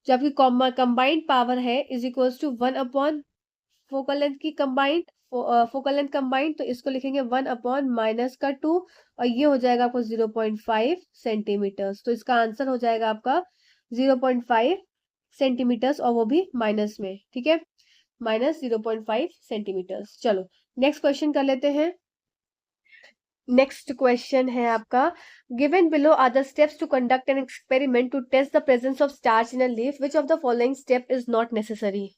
Speaker 1: जबकि कंबाइंड पावर है is equals to 1/, focal length की कंबाइंड, फोकल लेंथ कंबाइंड, तो इसको लिखेंगे 1/-2, और ये हो जाएगा आपको 0.5 सेंटीमीटर्स। तो इसका आंसर हो जाएगा आपका 0.5 सेंटीमीटर्स, और वो भी माइनस में। ठीक है, -0.5 सेंटीमीटर्स। चलो नेक्स्ट क्वेश्चन कर लेते हैं। नेक्स्ट क्वेश्चन है आपका, given below are the steps to conduct an experiment to test the presence of starch in a leaf, which of the following step is not necessary.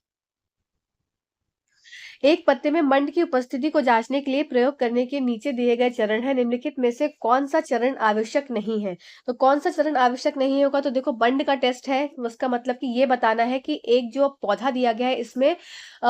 Speaker 1: एक पत्ते में मंड की उपस्थिति को जांचने के लिए प्रयोग करने के नीचे दिए गए चरण है, निम्नलिखित में से कौन सा चरण आवश्यक नहीं है? तो कौन सा चरण आवश्यक नहीं होगा? तो देखो, मंड का टेस्ट है, उसका मतलब कि ये बताना है कि एक जो पौधा दिया गया है इसमें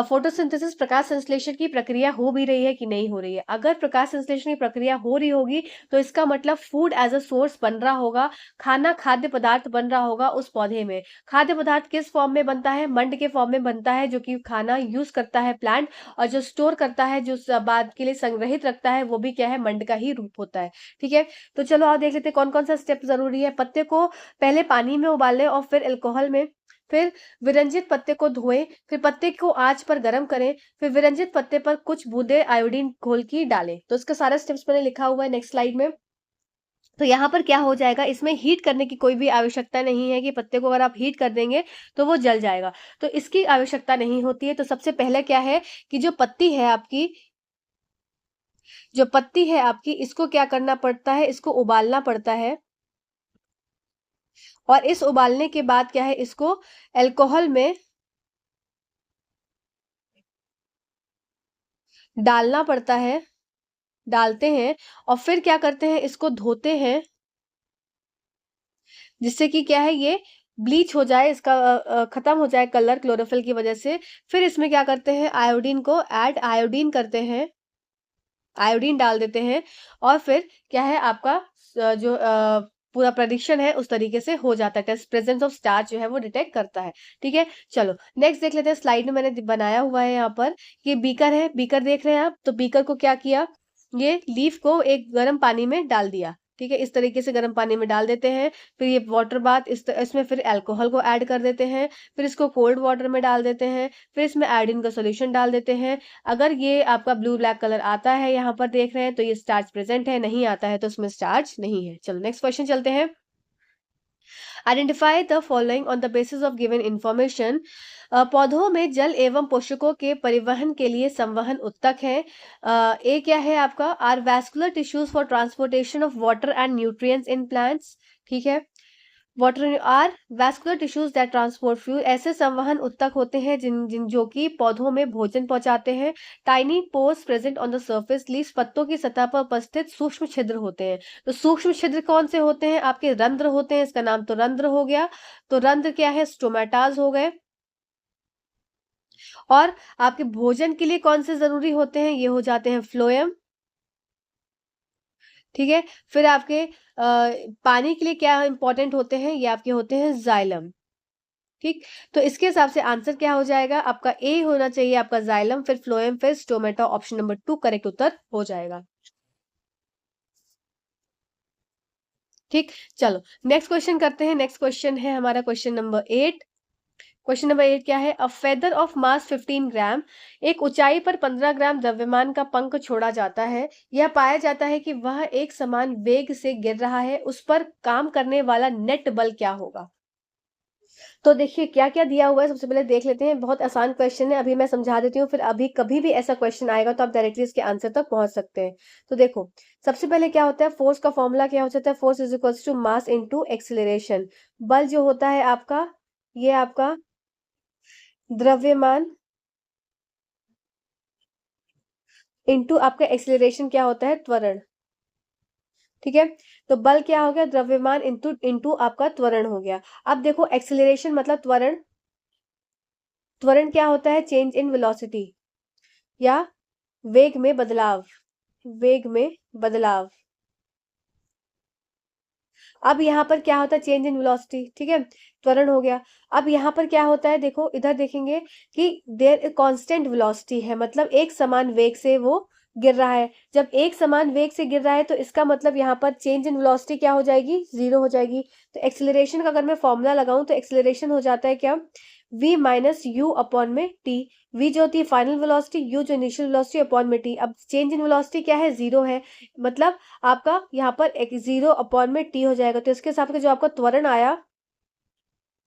Speaker 1: फोटोसिंथेसिस, प्रकाश संश्लेषण की प्रक्रिया हो भी रही है कि नहीं हो रही है। अगर प्रकाश संश्लेषण की प्रक्रिया हो रही होगी तो इसका मतलब फूड एज अ सोर्स बन रहा होगा, खाना, खाद्य पदार्थ बन रहा होगा उस पौधे में। खाद्य पदार्थ किस फॉर्म में बनता है? मंड के फॉर्म में बनता है, जो कि खाना यूज करता है प्लांट, और जो स्टोर करता है, जो बाद के लिए संग्रहित रखता है, वो भी क्या है? मंड का ही रूप होता है। ठीक है, तो चलो आओ देख लेते हैं कौन कौन सा स्टेप जरूरी है। पत्ते को पहले पानी में उबालें और फिर अल्कोहल में, फिर विरंजित पत्ते को धोएं, फिर पत्ते को आंच पर गर्म करें, फिर विरंजित पत्ते पर कुछ बूंदे आयोडीन घोल की डालें। तो इसका सारा स्टेप्स मैंने लिखा हुआ है नेक्स्ट स्लाइड में। तो यहाँ पर क्या हो जाएगा? इसमें हीट करने की कोई भी आवश्यकता नहीं है कि पत्ते को अगर आप हीट कर देंगे तो वो जल जाएगा, तो इसकी आवश्यकता नहीं होती है। तो सबसे पहले क्या है कि जो पत्ती है आपकी, इसको क्या करना पड़ता है? इसको उबालना पड़ता है, और इस उबालने के बाद क्या है? इसको अल्कोहल में डालना पड़ता है, डालते हैं, और फिर क्या करते हैं? इसको धोते हैं, जिससे कि क्या है, ये ब्लीच हो जाए, इसका खत्म हो जाए कलर क्लोरोफिल की वजह से। फिर इसमें क्या करते हैं? आयोडीन करते हैं, आयोडीन डाल देते हैं, और फिर क्या है आपका जो पूरा प्रेडिक्शन है उस तरीके से हो जाता है। टेस्ट प्रेजेंस ऑफ स्टार्च जो है वो डिटेक्ट करता है। ठीक है, चलो नेक्स्ट देख लेते हैं। स्लाइड में मैंने बनाया हुआ है यहाँ पर, ये बीकर है, बीकर देख रहे हैं आप। तो बीकर को क्या किया? ये लीफ को एक गर्म पानी में डाल दिया, ठीक है, इस तरीके से गर्म पानी में डाल देते हैं। फिर ये वाटर बाथ इसमें फिर अल्कोहल को ऐड कर देते हैं, फिर इसको कोल्ड वाटर में डाल देते हैं, फिर इसमें आयोडीन का सॉल्यूशन डाल देते हैं। अगर ये आपका ब्लू ब्लैक कलर आता है यहाँ पर देख रहे हैं तो ये स्टार्च प्रेजेंट है, नहीं आता है तो इसमें स्टार्च नहीं है। चलो नेक्स्ट क्वेश्चन चलते हैं। Identify the following on the basis of given information. पौधों में जल एवं पोषकों के परिवहन के लिए संवहन उत्तक है। ए क्या है आपका, are vascular tissues for transportation of water and nutrients in plants, ठीक है। Water are vascular tissues that transport fuel, ऐसे संवहन उत्तक होते हैं जिन जिन जो कि पौधों में भोजन पहुंचाते हैं। Tiny pores present on the surface leaves, पत्तों की सतह पर उपस्थित सूक्ष्म छिद्र होते हैं। तो सूक्ष्म छिद्र कौन से होते हैं आपके, रंध्र होते हैं, इसका नाम तो रंध्र हो गया। तो रंध्र क्या है, स्टोमेटाज हो गए। और आपके भोजन के लिए कौन से जरूरी होते हैं, ये हो जाते हैं फ्लोएम, ठीक है। फिर आपके पानी के लिए क्या इंपॉर्टेंट होते हैं, ये आपके होते हैं जाइलम, ठीक। तो इसके हिसाब से आंसर क्या हो जाएगा आपका, ए होना चाहिए आपका जाइलम, फिर फ्लोएम, फिर स्टोमेटा, ऑप्शन नंबर 2 करेक्ट उत्तर हो जाएगा, ठीक। चलो नेक्स्ट क्वेश्चन करते हैं। नेक्स्ट क्वेश्चन है हमारा क्वेश्चन नंबर 8। क्वेश्चन नंबर 8 क्या है, अ फेदर ऑफ मास 15 ग्राम, एक ऊंचाई पर 15 ग्राम द्रव्यमान का पंख छोड़ा जाता है। यह पाया जाता है कि वह एक समान वेग से गिर रहा है, उस पर काम करने वाला नेट बल क्या होगा। तो देखिए क्या क्या दिया हुआ है, सबसे पहले देख लेते हैं। बहुत आसान क्वेश्चन है, अभी मैं समझा देती हूँ, फिर अभी कभी भी ऐसा क्वेश्चन आएगा तो आप डायरेक्टली इसके आंसर तक पहुंच सकते हैं। तो देखो सबसे पहले क्या होता है, फोर्स का फॉर्मूला क्या हो जाता है, force is equals to mass into acceleration. बल जो होता है आपका, ये आपका द्रव्यमान इनटू आपका एक्सीलरेशन क्या होता है, त्वरण, ठीक है। तो बल क्या हो गया, द्रव्यमान इनटू इनटू आपका त्वरण हो गया। अब देखो एक्सीलरेशन मतलब त्वरण, त्वरण क्या होता है, चेंज इन वेलोसिटी या वेग में बदलाव, वेग में बदलाव। अब यहाँ पर क्या होता है, चेंज इन वेलोसिटी, ठीक है, त्वरण हो गया। अब यहाँ पर क्या होता है, देखो इधर देखेंगे कि देयर कांस्टेंट वेलोसिटी है, मतलब एक समान वेग से वो गिर रहा है। जब एक समान वेग से गिर रहा है तो इसका मतलब यहाँ पर चेंज इन वेलोसिटी क्या हो जाएगी, जीरो हो जाएगी। तो एक्सिलरेशन का अगर मैं फॉर्मूला लगाऊं तो एक्सिलरेशन हो जाता है क्या, v माइनस यू अपॉन में टी। v जो होती है फाइनल वेलोसिटी, u जो इनिशियल वेलोसिटी अपॉन में टी। अब चेंज इन वेलोसिटी क्या है, जीरो है, मतलब आपका यहाँ पर एक जीरो अपॉन में टी हो जाएगा। तो इसके हिसाब से जो आपका त्वरण आया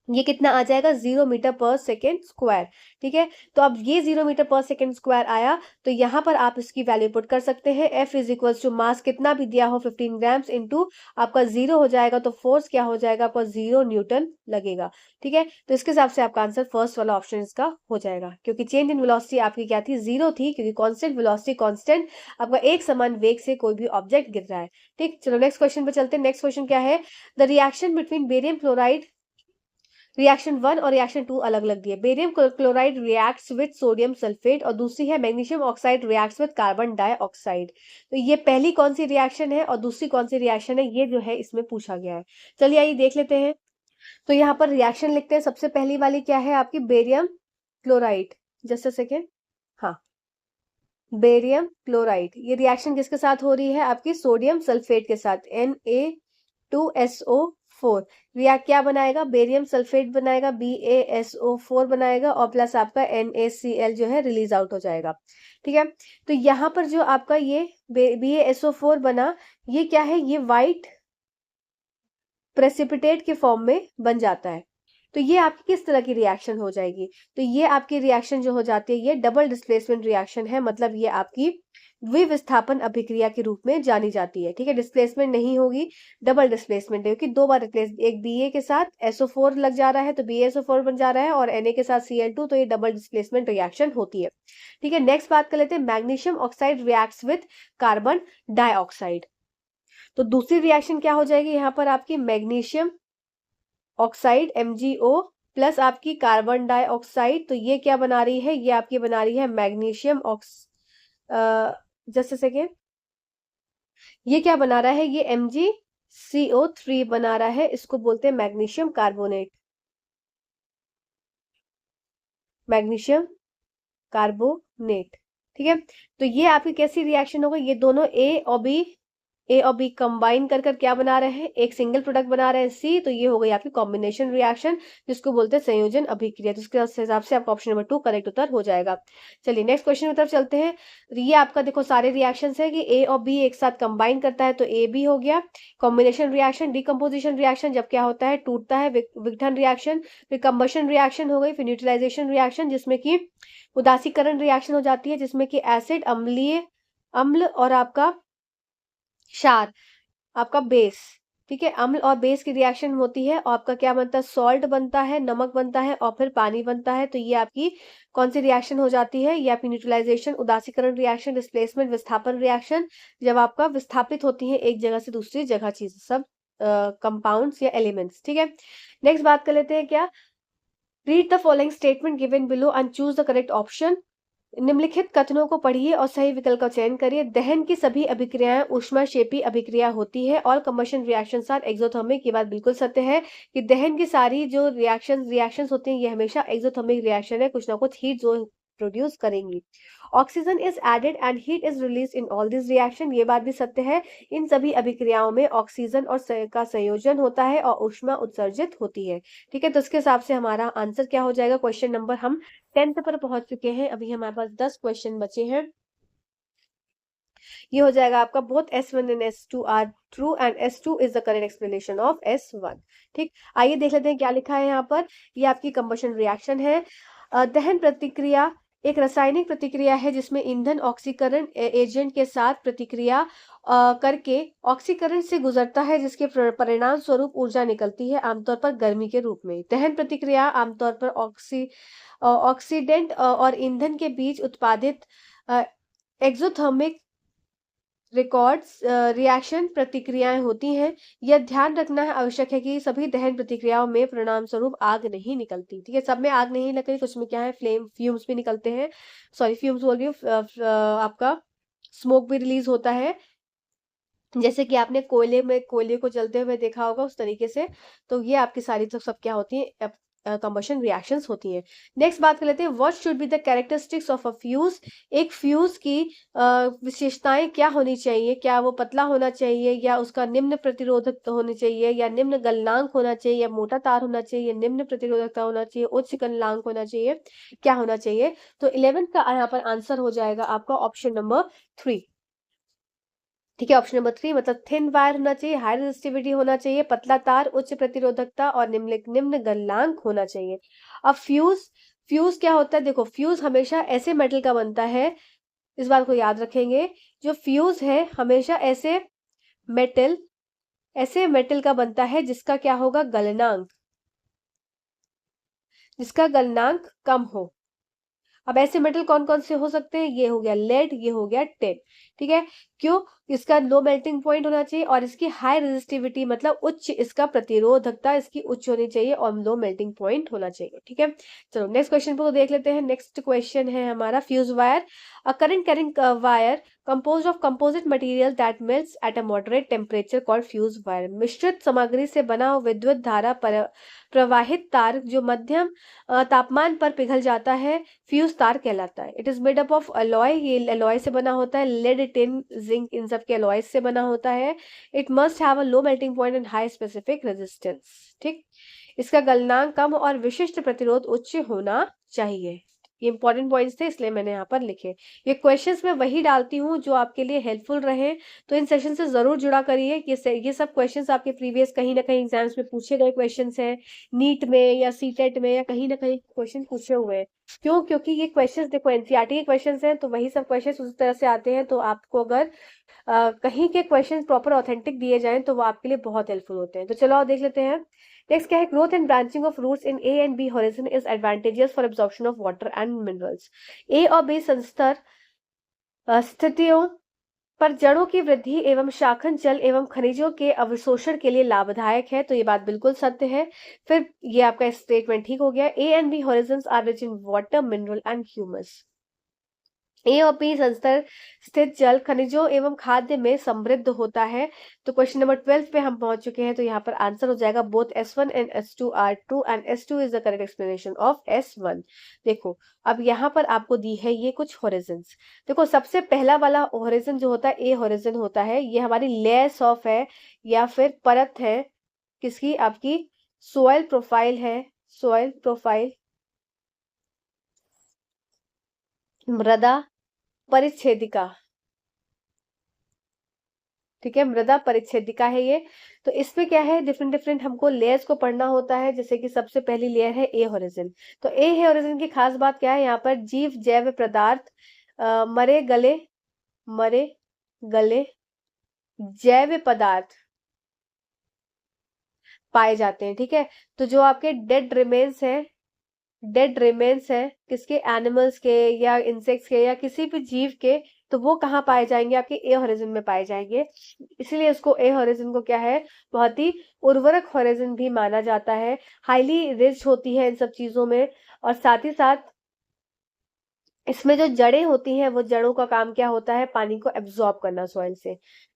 Speaker 1: ये कितना आ जाएगा, 0 मीटर पर सेकेंड स्क्वायर, ठीक है। तो अब ये 0 मीटर पर सेकेंड स्क्वायर आया, तो यहाँ पर आप इसकी वैल्यू पुट कर सकते हैं। F is equals to mass कितना भी दिया हो 15 ग्राम्स इंटू आपका जीरो हो जाएगा, तो फोर्स क्या हो जाएगा आपका, 0 न्यूटन लगेगा, ठीक है। तो इसके हिसाब से आपका आंसर फर्स्ट वाला ऑप्शन इसका हो जाएगा, क्योंकि चेंज इन वेलोसिटी आपकी क्या थी, जीरो थी, क्योंकि कांस्टेंट वेलोसिटी कांस्टेंट आपका एक समान वेग से कोई भी ऑब्जेक्ट गिर रहा है, ठीक। चलो नेक्स्ट क्वेश्चन पे चलते हैं। नेक्स्ट क्वेश्चन क्या है, the reaction between barium chloride, reaction 1 और रिएक्शन 2 अलग अलग दिए। Barium chloride reacts with sodium sulphate और दूसरी है magnesium oxide reacts with carbon dioxide. तो ये पहली कौन सी रिएक्शन है और दूसरी कौन सी रिएक्शन है, ये जो है इसमें पूछा गया है। चलिए आइए देख लेते हैं। तो यहाँ पर रिएक्शन लिखते हैं, सबसे पहली वाली क्या है आपकी, barium chloride, just a second, हाँ बेरियम क्लोराइड, ये रिएक्शन किसके साथ हो रही है आपकी, सोडियम सल्फेट के साथ, Na2SO4। रिएक्ट क्या बनाएगा, बेरियम सल्फेट बनाएगा, BaSO4 बनाएगा और प्लस आपका NaCl जो है रिलीज आउट हो जाएगा, ठीक है। तो यहाँ पर जो आपका ये BaSO4 बना, ये क्या है, ये व्हाइट प्रेसिपिटेट के फॉर्म में बन जाता है। तो ये आपकी किस तरह की रिएक्शन हो जाएगी, तो ये आपकी रिएक्शन जो हो जाती है ये डबल डिस्प्लेसमेंट रिएक्शन है, मतलब ये आपकी द्विविस्थापन अभिक्रिया के रूप में जानी जाती है, ठीक है। डिस्प्लेसमेंट नहीं होगी, डबल डिस्प्लेसमेंट है, क्योंकि दो बार रिप्लेस, एक Ba के साथ SO4 लग जा रहा है तो BaSO4 बन जा रहा है, और Na के साथ Cl2, तो ये डबल डिस्प्लेसमेंट रिएक्शन होती है, ठीक है। नेक्स्ट बात कर लेते हैं, magnesium oxide reacts with carbon dioxide. तो दूसरी रिएक्शन क्या हो जाएगी यहाँ पर आपकी, मैग्नीशियम ऑक्साइड MgO प्लस आपकी कार्बन डाइऑक्साइड, तो ये क्या बना रही है, ये आपकी बना रही है मैग्नीशियम जस्ट सेकेंड, ये क्या बना रहा है, ये MgCO3 बना रहा है, इसको बोलते हैं मैग्नीशियम कार्बोनेट, मैग्नीशियम कार्बोनेट, ठीक है। तो ये आपकी कैसी रिएक्शन होगा, ये दोनों ए और बी कंबाइन कर कर क्या बना रहे हैं, एक सिंगल प्रोडक्ट बना रहे हैं सी, तो ये हो गई आपकी कॉम्बिनेशन रिएक्शन, जिसको बोलते हैं संयोजन अभिक्रिया। तो इसके हिसाब से आपका ऑप्शन नंबर 2 करेक्ट उत्तर हो जाएगा। चलिए नेक्स्ट क्वेश्चन की तरफ चलते हैं। ये आपका देखो सारे रिएक्शंस है कि ए और बी एक साथ कंबाइन करता है तो ए बी हो गया कॉम्बिनेशन रिएक्शन। डिकम्पोजिशन रिएक्शन जब क्या होता है, टूटता है, विघटन रिएक्शन। फिर कंबशन रिएक्शन हो गई, फिर न्यूट्रलाइजेशन रिएक्शन जिसमें कि उदासीकरण रिएक्शन हो जाती है, जिसमें कि एसिड अम्लीय अम्ल और आपका क्षार आपका बेस, ठीक है, अम्ल और बेस की रिएक्शन होती है और आपका क्या बनता है, सॉल्ट बनता है, नमक बनता है और फिर पानी बनता है। तो ये आपकी कौन सी रिएक्शन हो जाती है, ये आपकी न्यूट्रलाइजेशन, उदासीकरण रिएक्शन, डिस्प्लेसमेंट, विस्थापन रिएक्शन, जब आपका विस्थापित होती है एक जगह से दूसरी जगह चीज सब कंपाउंड्स या एलिमेंट्स। ठीक है, नेक्स्ट बात कर लेते हैं क्या, read the following statement given below and choose the correct option. निम्नलिखित कथनों को पढ़िए और सही विकल्प का चयन करिए। दहन की सभी अभिक्रियाएं ऊष्माक्षेपी अभिक्रिया होती है। All combustion reactions are exothermic. ये बात बिल्कुल सत्य है कि दहन की सारी जो रिएक्शंस होती हैं ये हमेशा एक्सोथर्मिक रिएक्शन है, कुछ ना कुछ हीट जो प्रोड्यूस करेंगी। Oxygen is added and heat is release in all this reaction. ये बात भी सत्य है, इन सभी अभिक्रियाओं में ऑक्सीजन और का संयोजन होता है और ऊष्मा उत्सर्जित होती है। ठीक है, तो इसके हिसाब से हमारा आंसर क्या हो जाएगा, क्वेश्चन नंबर हम 10th पर पहुंच चुके हैं, अभी हमारे पास 10 क्वेश्चन बचे हैं। ये हो जाएगा आपका both S1 and S2 are true and S2 is the correct explanation of S1। ठीक, आइए देख लेते हैं क्या लिखा है यहाँ पर। ये आपकी कंबशन रिएक्शन है। दहन प्रतिक्रिया एक रासायनिक प्रतिक्रिया है जिसमें ईंधन ऑक्सीकरण एजेंट के साथ प्रतिक्रिया करके ऑक्सीकरण से गुजरता है, जिसके परिणाम स्वरूप ऊर्जा निकलती है, आमतौर पर गर्मी के रूप में। दहन प्रतिक्रिया आमतौर पर ऑक्सीडेंट और ईंधन के बीच उत्पादित एक्सोथर्मिक रिकॉर्ड्स रिएक्शन प्रतिक्रियाएं होती हैं। यह ध्यान रखना है आवश्यक है कि सभी दहन प्रतिक्रियाओं में परिणाम स्वरूप आग नहीं निकलती। ठीक है, सब में आग नहीं निकलती, कुछ में क्या है फ्यूम्स भी निकलते हैं, सॉरी फ्यूम्स बोल रही हूँ, आपका स्मोक भी रिलीज होता है, जैसे कि आपने कोयले को जलते हुए देखा होगा उस तरीके से। तो ये आपकी सारी तो सब क्या होती है, कंबशन रिएक्शंस होती हैं। नेक्स्ट बात कर लेते हैं, what should be the characteristics of a fuse. एक फ्यूज की विशेषताएं क्या होनी चाहिए, क्या वो पतला होना चाहिए या उसका निम्न प्रतिरोधक होनी चाहिए या निम्न गलनांक होना चाहिए या मोटा तार होना चाहिए या निम्न प्रतिरोधकता होना चाहिए, उच्च गलनांक होना चाहिए, क्या होना चाहिए। तो 11 का यहाँ पर आंसर हो जाएगा आपका ऑप्शन नंबर 3। ठीक है, ऑप्शन नंबर 3 मतलब थिन वायर होना चाहिए, हाई रेजिस्टिविटी होना चाहिए, पतला तार, उच्च प्रतिरोधकता और निम्न गलनांक होना चाहिए। अब फ्यूज क्या होता है, देखो फ्यूज हमेशा ऐसे मेटल का बनता है, इस बात को याद रखेंगे, जो फ्यूज है हमेशा मेटल ऐसे मेटल का बनता है जिसका क्या होगा, जिसका गलनांक कम हो। अब ऐसे मेटल कौन कौन से हो सकते हैं, ये हो गया लेड, ये हो गया टिन। ठीक है, क्यों, इसका लो मेल्टिंग पॉइंट होना चाहिए और इसकी हाई रेजिस्टिविटी मतलब उच्च इसका प्रतिरोधकता इसकी उच्च होनी चाहिए और लो मेल्टिंग पॉइंट होना चाहिए। ठीक है, चलो नेक्स्ट क्वेश्चन को देख लेते हैं। नेक्स्ट क्वेश्चन है हमारा fuse wire. A current carrying wire composed of composite material that melts at a moderate temperature called fuse wire। मिश्रित सामग्री से बना विद्युत धारा प्रवाहित तार जो मध्यम तापमान पर पिघल जाता है फ्यूज तार कहलाता है। It is made up of alloy, ये अलॉय से बना होता है, लेड, टिन, जिंक, इन सब के अलॉय से बना होता है। It must have a low melting point and high specific resistance. ठीक, इसका गलनांक कम और विशिष्ट प्रतिरोध उच्च होना चाहिए। ये इंपॉर्टेंट पॉइंट्स थे इसलिए मैंने यहाँ पर लिखे। ये क्वेश्चंस मैं वही डालती हूँ जो आपके लिए हेल्पफुल रहे, तो इन सेशन से जरूर जुड़ा करिए। ये सब क्वेश्चंस आपके प्रीवियस कहीं ना कहीं एग्जाम्स में पूछे गए क्वेश्चंस हैं, नीट में या सीटेट में या कहीं ना कहीं क्वेश्चन पूछे हुए हैं। क्यों, क्योंकि ये क्वेश्चंस देखो एनसीईआरटी के क्वेश्चंस हैं, तो वही सब क्वेश्चंस उसी तरह से आते हैं। तो आपको अगर कहीं के क्वेश्चन प्रॉपर ऑथेंटिक दिए जाएं तो वो आपके लिए बहुत हेल्पफुल होते हैं। तो चलो आप देख लेते हैं। नेक्स्ट क्या है, growth and branching of roots in A and B horizon is advantages for absorption of water and minerals. A और बी संस्तर स्थितियों पर जड़ों की वृद्धि एवं शाखन जल एवं खनिजों के अवशोषण के लिए लाभदायक है। तो ये बात बिल्कुल सत्य है। फिर ये आपका स्टेटमेंट ठीक हो गया। A and B horizons are rich in water, mineral and humus. A और बी संस्तर स्थित जल खनिजों एवं खाद्य में समृद्ध होता है। तो क्वेश्चन नंबर 12 पे हम पहुंच चुके हैं, तो यहाँ पर आंसर हो जाएगा both S1 and S2 are true and S2 is the correct explanation of S1। देखो अब यहाँ पर आपको दी है ये कुछ हॉरिजन्स। देखो सबसे पहला वाला हॉरिजन जो होता है ए हॉरिजन होता है, ये हमारी लेयर्स ऑफ है या फिर परत है किसकी, आपकी सोयल प्रोफाइल है, सोयल प्रोफाइल, मृदा परिच्छेदिका। ठीक है, मृदा परिच्छेदिका है ये। तो इसमें क्या है, डिफरेंट डिफरेंट हमको लेयर्स को पढ़ना होता है। जैसे कि सबसे पहली लेयर है ए हॉरिजन। तो ए हॉरिजन की खास बात क्या है, यहाँ पर जीव जैव पदार्थ मरे गले, मरे गले जैव पदार्थ पाए जाते हैं। ठीक है, तो जो आपके डेड रिमेन्स है, डेड रिमेन्स है किसके, एनिमल्स के या इंसेक्ट्स के या किसी भी जीव के, तो वो कहाँ पाए जाएंगे, आपके ए हॉरिजन में पाए जाएंगे। इसलिए इसको ए हॉरिजन को क्या है, बहुत ही उर्वरक हॉरिजन भी माना जाता है। हाईली रिच होती है इन सब चीजों में, और साथ ही साथ इसमें जो जड़ें होती हैं, वो जड़ों का काम क्या होता है, पानी को एब्जॉर्ब करना सॉइल से।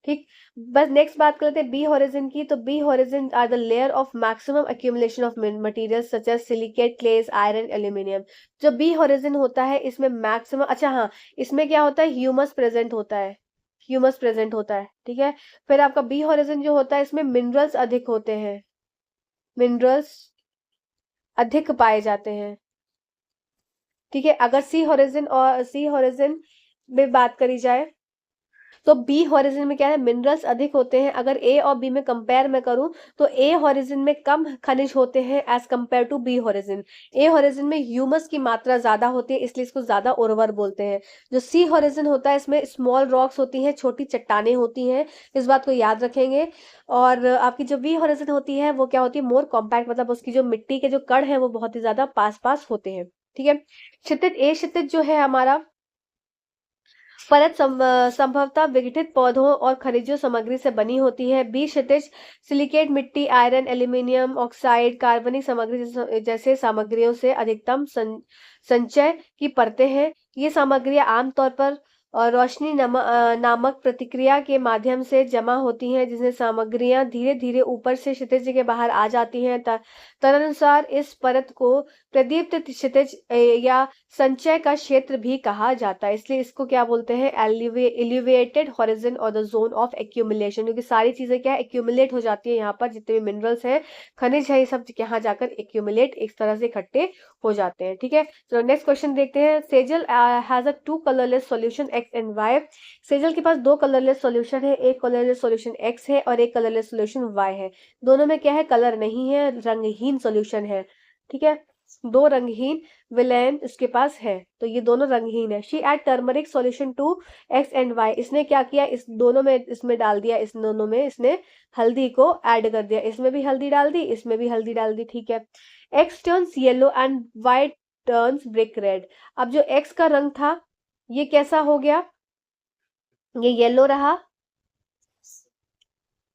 Speaker 1: ठीक, बस नेक्स्ट बात करते हैं बी हॉरिजन की। तो B horizon are the layer of maximum accumulation of materials such as silicate, clays, iron, aluminium. जो बी हॉरिजन होता है इसमें मैक्सिमम, अच्छा हाँ, इसमें क्या होता है, ह्यूमस प्रेजेंट होता है, ह्यूमस प्रेजेंट होता है। ठीक है, फिर आपका बी हॉरिजन जो होता है इसमें मिनरल्स अधिक होते हैं, मिनरल्स अधिक पाए जाते हैं। ठीक है, अगर सी हॉरिजन और सी हॉरिजन में बात करी जाए, तो बी हॉरिजन में क्या है, मिनरल्स अधिक होते हैं। अगर ए और बी में कंपेयर मैं करूं, तो ए हॉरिजन में कम खनिज होते हैं as compare to B horizon. A horizon में ह्यूमस की मात्रा ज्यादा होती है, इसलिए इसको ज्यादा उर्वर बोलते हैं। जो सी हॉरिजन होता है इसमें स्मॉल रॉक्स होती हैं, छोटी चट्टाने होती हैं, इस बात को याद रखेंगे। और आपकी जो बी हॉरिजन होती है वो क्या होती है, मोर कॉम्पैक्ट, मतलब उसकी जो मिट्टी के जो कण है वो बहुत ही ज्यादा पास पास होते हैं। ठीक है, क्षितिज ए क्षितिज जो है हमारा परत संभवतः विघटित पौधों और खनिजों सामग्री से बनी होती है। बी क्षितिज सिलिकेट मिट्टी, आयरन, एल्यूमिनियम ऑक्साइड, कार्बनिक सामग्री जैसे सामग्रियों से अधिकतम संचय की परतें हैं। ये सामग्रियां आमतौर पर रोशनी नामक प्रतिक्रिया के माध्यम से जमा होती हैं, जिससे सामग्रियां धीरे धीरे ऊपर से क्षितिज के बाहर आ जाती हैं। तदनुसार इस परत को प्रदीप्त क्षितिज या संचय का क्षेत्र भी कहा जाता है। इसलिए इसको क्या बोलते हैं, एलिवेटेड हॉरिजन और द जोन ऑफ एक्यूमुलेशन, क्योंकि सारी चीजें क्या एक्यूमुलेट हो जाती है। यहाँ पर जितने भी मिनरल्स हैं, खनिज है, ये सब यहाँ जाकर एक्यूमुलेट एक तरह से इकट्ठे हो जाते हैं। ठीक है, तो नेक्स्ट क्वेश्चन देखते हैं। Sejal has a two colourless solution X and Y. Sejal के पास दो कलरलेस सॉल्यूशन है, एक कलरलेस सॉल्यूशन एक्स है और एक कलरलेस सॉल्यूशन वाई है। दोनों में क्या है, कलर नहीं है, रंगहीन सॉल्यूशन है। ठीक है, दो रंगहीन विलेन इसके पास है, तो ये दोनों रंगहीन है। She add turmeric solution to X and Y. इसने क्या किया, इस दोनों में इसमें डाल दिया, इस दोनों में इसने हल्दी को ऐड कर दिया, इसमें भी हल्दी डाल दी, इसमें भी हल्दी डाल दी। ठीक है, X turns yellow and Y turns brick red. अब जो एक्स का रंग था ये कैसा हो गया, ये येलो रहा,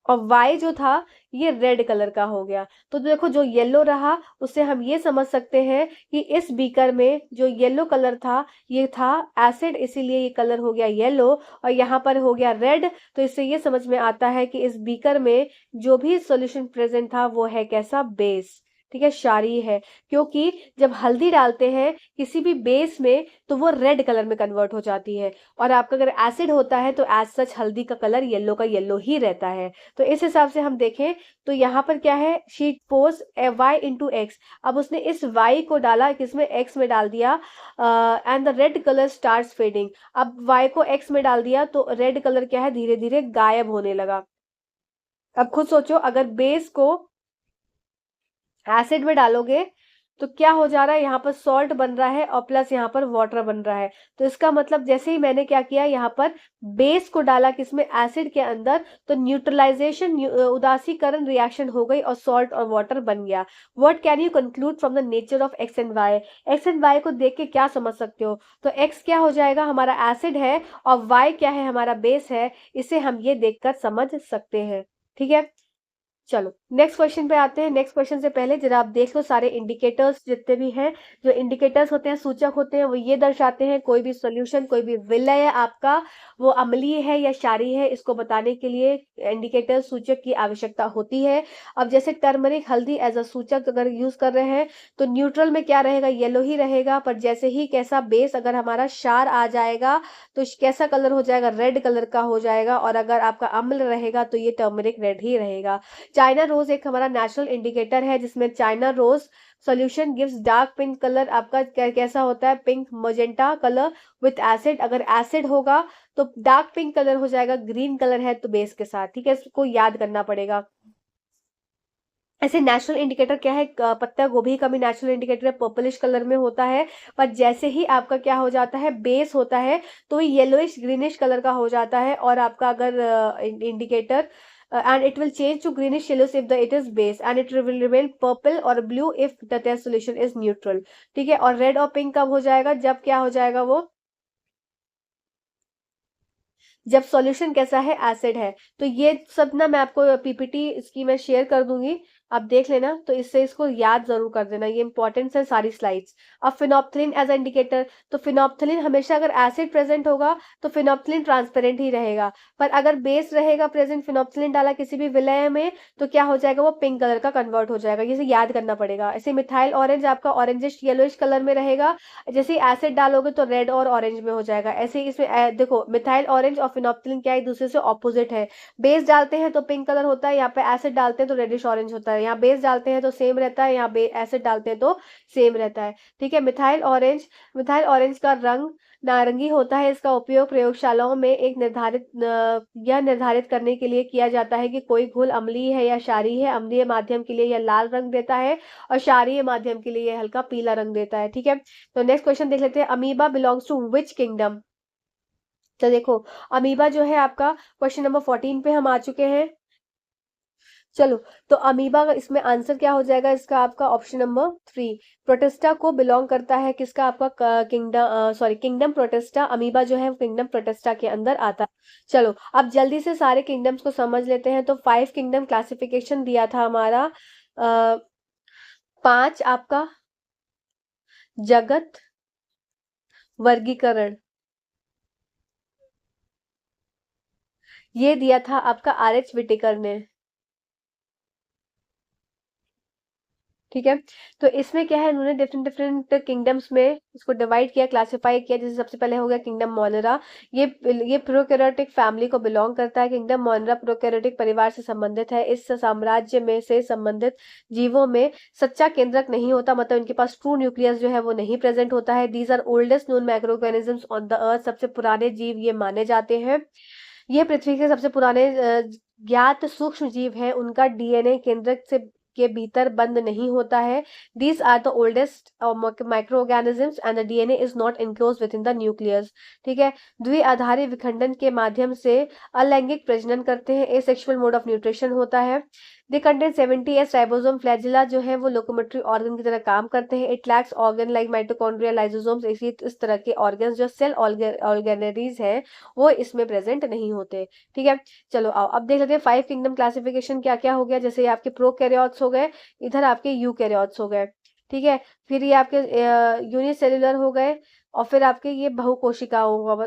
Speaker 1: और वाई जो था ये रेड कलर का हो गया। तो देखो जो येलो रहा उससे हम ये समझ सकते हैं कि इस बीकर में जो येलो कलर था ये था एसिड, इसीलिए ये कलर हो गया येलो, और यहाँ पर हो गया रेड। तो इससे ये समझ में आता है कि इस बीकर में जो भी सॉल्यूशन प्रेजेंट था वो है कैसा, बेस। ठीक है, क्षारीय है, क्योंकि जब हल्दी डालते हैं किसी भी बेस में तो वो रेड कलर में कन्वर्ट हो जाती है, और आपका अगर एसिड होता है तो एज सच हल्दी का कलर येलो का येलो ही रहता है। तो इस हिसाब से हम देखें तो यहाँ पर क्या है, she pours Y into X. अब उसने इस वाई को डाला किसमें, एक्स में डाल दिया, and the red colour starts fading. अब वाई को एक्स में डाल दिया तो रेड कलर क्या है, धीरे धीरे गायब होने लगा। अब खुद सोचो, अगर बेस को एसिड में डालोगे तो क्या हो जा रहा है, यहाँ पर सॉल्ट बन रहा है और प्लस यहाँ पर वाटर बन रहा है। तो इसका मतलब जैसे ही मैंने क्या किया, यहाँ पर बेस को डाला किसमें, एसिड के अंदर, तो न्यूट्रलाइजेशन, उदासीकरण रिएक्शन हो गई और सॉल्ट और वाटर बन गया। What can you conclude from the nature of X and Y. X and Y को देख के क्या समझ सकते हो, तो एक्स क्या हो जाएगा, हमारा एसिड है, और वाई क्या है, हमारा बेस है। इसे हम ये देखकर समझ सकते हैं। ठीक है, चलो नेक्स्ट क्वेश्चन पे आते हैं। नेक्स्ट क्वेश्चन से पहले जरा आप देख लो सारे इंडिकेटर्स जितने भी हैं। जो इंडिकेटर्स होते हैं, सूचक होते हैं, वो ये दर्शाते हैं कोई भी सॉल्यूशन, कोई भी विलय आपका वो अम्लीय है या क्षारीय है, इसको बताने के लिए इंडिकेटर सूचक की आवश्यकता होती है। अब जैसे टर्मरिक, हल्दी एज अ सूचक अगर यूज कर रहे हैं तो न्यूट्रल में क्या रहेगा, येलो ही रहेगा। पर जैसे ही कैसा बेस अगर हमारा क्षार आ जाएगा तो कैसा कलर हो जाएगा, रेड कलर का हो जाएगा। और अगर आपका अम्ल रहेगा तो ये टर्मरिक रेड ही रहेगा। चाइना रोज एक हमारा नेचुरल इंडिकेटर है, जिसमें China rose solution gives dark pink colour. आपका कैसा होता है, pink magenta colour with acid. अगर एसिड होगा तो डार्क पिंक कलर हो जाएगा, ग्रीन कलर है तो बेस के साथ। ठीक है, इसको याद करना पड़ेगा। ऐसे नेचुरल इंडिकेटर क्या है, पत्ता गोभी का भी नेचुरल इंडिकेटर है, पर्पलिश कलर में होता है। पर जैसे ही आपका क्या हो जाता है, बेस होता है तो येलोइश ग्रीनिश कलर का हो जाता है। और आपका अगर indicator and it will change to greenish yellows if the it is base, and it will remain purple or blue if the test solution is neutral। ठीक है, और रेड और पिंक कब हो जाएगा, जब क्या हो जाएगा वो, जब सॉल्यूशन कैसा है, एसिड है। तो ये सब ना मैं आपको पीपीटी इसकी मैं शेयर कर दूंगी, आप देख लेना। तो इससे इसको याद जरूर कर देना, ये इंपॉर्टेंट है सारी स्लाइड्स। अब फिनोप्थलीन एज इंडिकेटर, तो फिनोप्थलीन हमेशा अगर एसिड प्रेजेंट होगा तो फिनोप्थलीन ट्रांसपेरेंट ही रहेगा। पर अगर बेस रहेगा प्रेजेंट, फिनोप्थलीन डाला किसी भी विलय में, तो क्या हो जाएगा, वो पिंक कलर का कन्वर्ट हो जाएगा। ये याद करना पड़ेगा। ऐसे मिथाइल ऑरेंज आपका ऑरेंजिश येलोइश कलर में रहेगा, जैसे एसिड डालोगे तो रेड और ऑरेंज में हो जाएगा। ऐसे ही इसमें देखो मिथाइल ऑरेंज और फिनोप्थलीन क्या एक दूसरे से ऑपोजिट है। बेस डालते हैं तो पिंक कलर होता है, यहाँ पे एसिड डालते हैं तो रेडिश ऑरेंज होता है। यहाँ बेस डालते हैं तो सेम रहता है, यहाँ एसिड डालते हैं तो सेम रहता है। ठीक है, मिथाइल ऑरेंज का रंग नारंगी होता है। इसका उपयोग प्रयोगशालाओं में एक यह निर्धारित करने के लिए किया जाता है कि कोई घोल अम्लीय है या क्षारीय है। अम्लीय माध्यम के लिए यह लाल रंग देता है और क्षारीय माध्यम के लिए यह हल्का पीला रंग देता है। ठीक है, तो नेक्स्ट क्वेश्चन देख लेते हैं, amoeba belongs to which kingdom. तो देखो अमीबा जो है आपका क्वेश्चन नंबर 14 पे हम आ चुके हैं। चलो, तो अमीबा का इसमें आंसर क्या हो जाएगा इसका, आपका ऑप्शन नंबर 3 प्रोटिस्टा को बिलोंग करता है। किसका, आपका kingdom, sorry kingdom protista. Amoeba जो है किंगडम प्रोटिस्टा के अंदर आता है। चलो अब जल्दी से सारे किंगडम्स को समझ लेते हैं। तो 5 किंगडम क्लासिफिकेशन दिया था हमारा। 5 आपका जगत वर्गीकरण, ये दिया था आपका आर एच विटेकर ने। ठीक है, तो इसमें क्या है, उन्होंने डिफरेंट डिफरेंट किंगडम्स में इसको डिवाइड किया, क्लासिफाई किया। जैसे सबसे पहले हो गया किंगडम मोनरा। ये प्रोकैरियोटिक फैमिली को बिलोंग करता है। किंगडम मोनरा प्रोकैरियोटिक परिवार से संबंधित है। इस साम्राज्य में से संबंधित जीवों में सच्चा केंद्रक नहीं होता, मतलब इनके पास ट्रू न्यूक्लियस जो है वो नहीं प्रेजेंट होता है। These are oldest known micro organisms on the earth, सबसे पुराने जीव ये माने जाते हैं। ये पृथ्वी के सबसे पुराने ज्ञात सूक्ष्म जीव है। उनका डीएनए केंद्रक से के भीतर बंद नहीं होता है। These are the oldest micro organisms and the DNA is not enclose within the nucleus. ठीक है, द्विआधारी विखंडन के माध्यम से अलैंगिक प्रजनन करते हैं। एसेक्सुअल मोड ऑफ न्यूट्रिशन होता है। They contain 70s ribosome. Flagella जो है वो लोकोमेटरी ऑर्गन की तरह काम करते हैं। It lacks organ like mitochondria, lysosomes. इस तरह के ऑर्गन्स जो सेल ऑर्गेनरीज है वो इसमें प्रेजेंट नहीं होते। ठीक है, चलो आओ अब देख लेते हैं 5 किंगडम क्लासिफिकेशन क्या क्या हो गया। जैसे ये आपके प्रोकैरियोट्स हो गए, इधर आपके यूकैरियोट्स हो गए। ठीक है, फिर ये आपके यूनिसेल्युलर हो गए, और फिर आपके ये बहुकोशिकाओं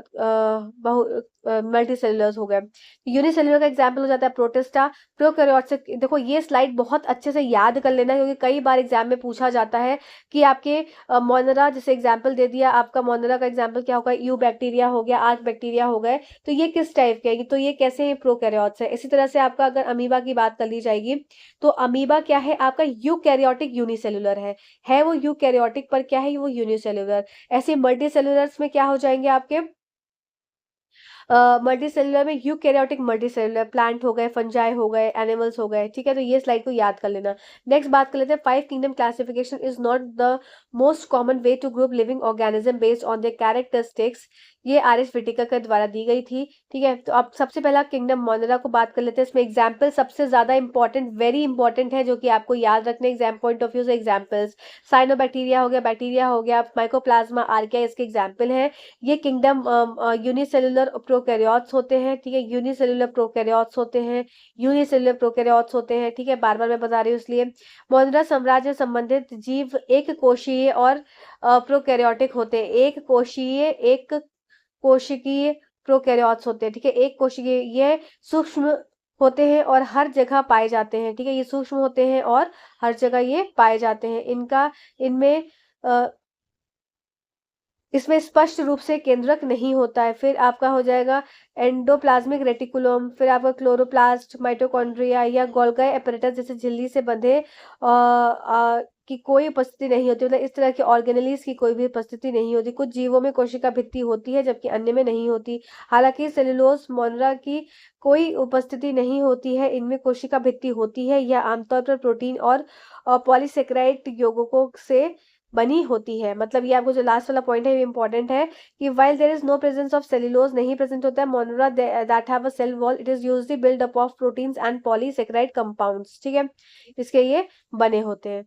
Speaker 1: बहु मल्टी सेलुलर्स हो गए। यूनिसेल्युलर का एग्जाम्पल हो जाता है प्रोटिस्टा। प्रोकैरियोट से देखो ये स्लाइड बहुत अच्छे से याद कर लेना, क्योंकि कई बार एग्जाम में पूछा जाता है कि आपके मोनरा जैसे एग्जाम्पल दे दिया, आपका मोनरा का एग्जाम्पल क्या होगा, यू बैक्टीरिया हो गया, आर्क बैक्टीरिया हो गए, तो ये किस टाइप के है, तो ये कैसे हैं, प्रोकैरियोट्स है। इसी तरह से आपका अगर अमीबा की बात कर ली जाएगी तो अमीबा क्या है, आपका यूकैरियोटिक यूनिसेल्युलर है वो यूकैरियोटिक, पर क्या है वो यूनिसेल्युलर। ऐसे मल्टी सेलुलर्स में क्या हो जाएंगे आपके, मल्टी सेलुलर में यूकैरियोटिक मल्टी सेलुलर, प्लांट हो गए, फंजाई हो गए, एनिमल्स हो गए। ठीक है, तो ये स्लाइड को याद कर लेना। नेक्स्ट बात कर लेते हैं, 5 kingdom classification is not the most common way to group living organism based on their characteristics. ये आर.एस. व्हिटेकर के द्वारा दी गई थी। ठीक है, तो अब सबसे पहला किंगडम मोनेरा को बात कर लेते हैं। इसमें एग्जाम्पल सबसे ज्यादा इंपॉर्टेंट, वेरी इंपॉर्टेंट है, जो कि आपको याद रखने एग्जाम पॉइंट ऑफ व्यू से। एग्जाम्पल्स साइनोबैक्टीरिया हो गया, बैक्टीरिया हो गया, माइकोप्लाज्मा, आर्किया इसके एग्जाम्पल है। ये किंगडम यूनिसेलुलर प्रोकैरियोट्स होते हैं। ठीक है, यूनिसेलुलर प्रोकैरियोट्स होते हैं, यूनिसेलुलर प्रोकैरियोट्स होते हैं। ठीक है, बार बार मैं बता रही हूँ इसलिए। मोनेरा साम्राज्य संबंधित जीव एक कोशीय और प्रोकैरियोटिक होते हैं। एक कोशिकीय प्रोकैरियोट्स होते हैं। ठीक है, एक कोशिकीय, ये सूक्ष्म होते हैं और हर जगह पाए जाते हैं। ठीक है, ये सूक्ष्म होते हैं और हर जगह ये पाए जाते हैं। इनमें अ, इसमें स्पष्ट रूप से केंद्रक नहीं होता है। फिर आपका हो जाएगा एंडोप्लाज्मिक रेटिकुलम, फिर आपका क्लोरोप्लास्ट, माइटोकॉन्ड्रिया या गोल्गी एपरेटस जैसे झिल्ली से बंधे की कोई उपस्थिति नहीं होती। मतलब इस तरह के ऑर्गेनेलीज की कोई भी उपस्थिति नहीं होती। कुछ जीवों में कोशिका भित्ति होती है जबकि अन्य में नहीं होती। हालांकि सेलुलोज मोनेरा की कोई उपस्थिति नहीं होती है, इनमें कोशिका भित्ति होती है। यह आमतौर पर प्रोटीन और पॉलीसेकेराइड यौगिकों से बनी होती है। मतलब ये आपको जो लास्ट वाला पॉइंट है ये इंपॉर्टेंट है कि while there is no presence of cellulose, नहीं प्रेजेंट होता है Monera that have a cell wall, it is usually built up of proteins and polysaccharide compounds। ठीक है, इसके ये बने होते हैं।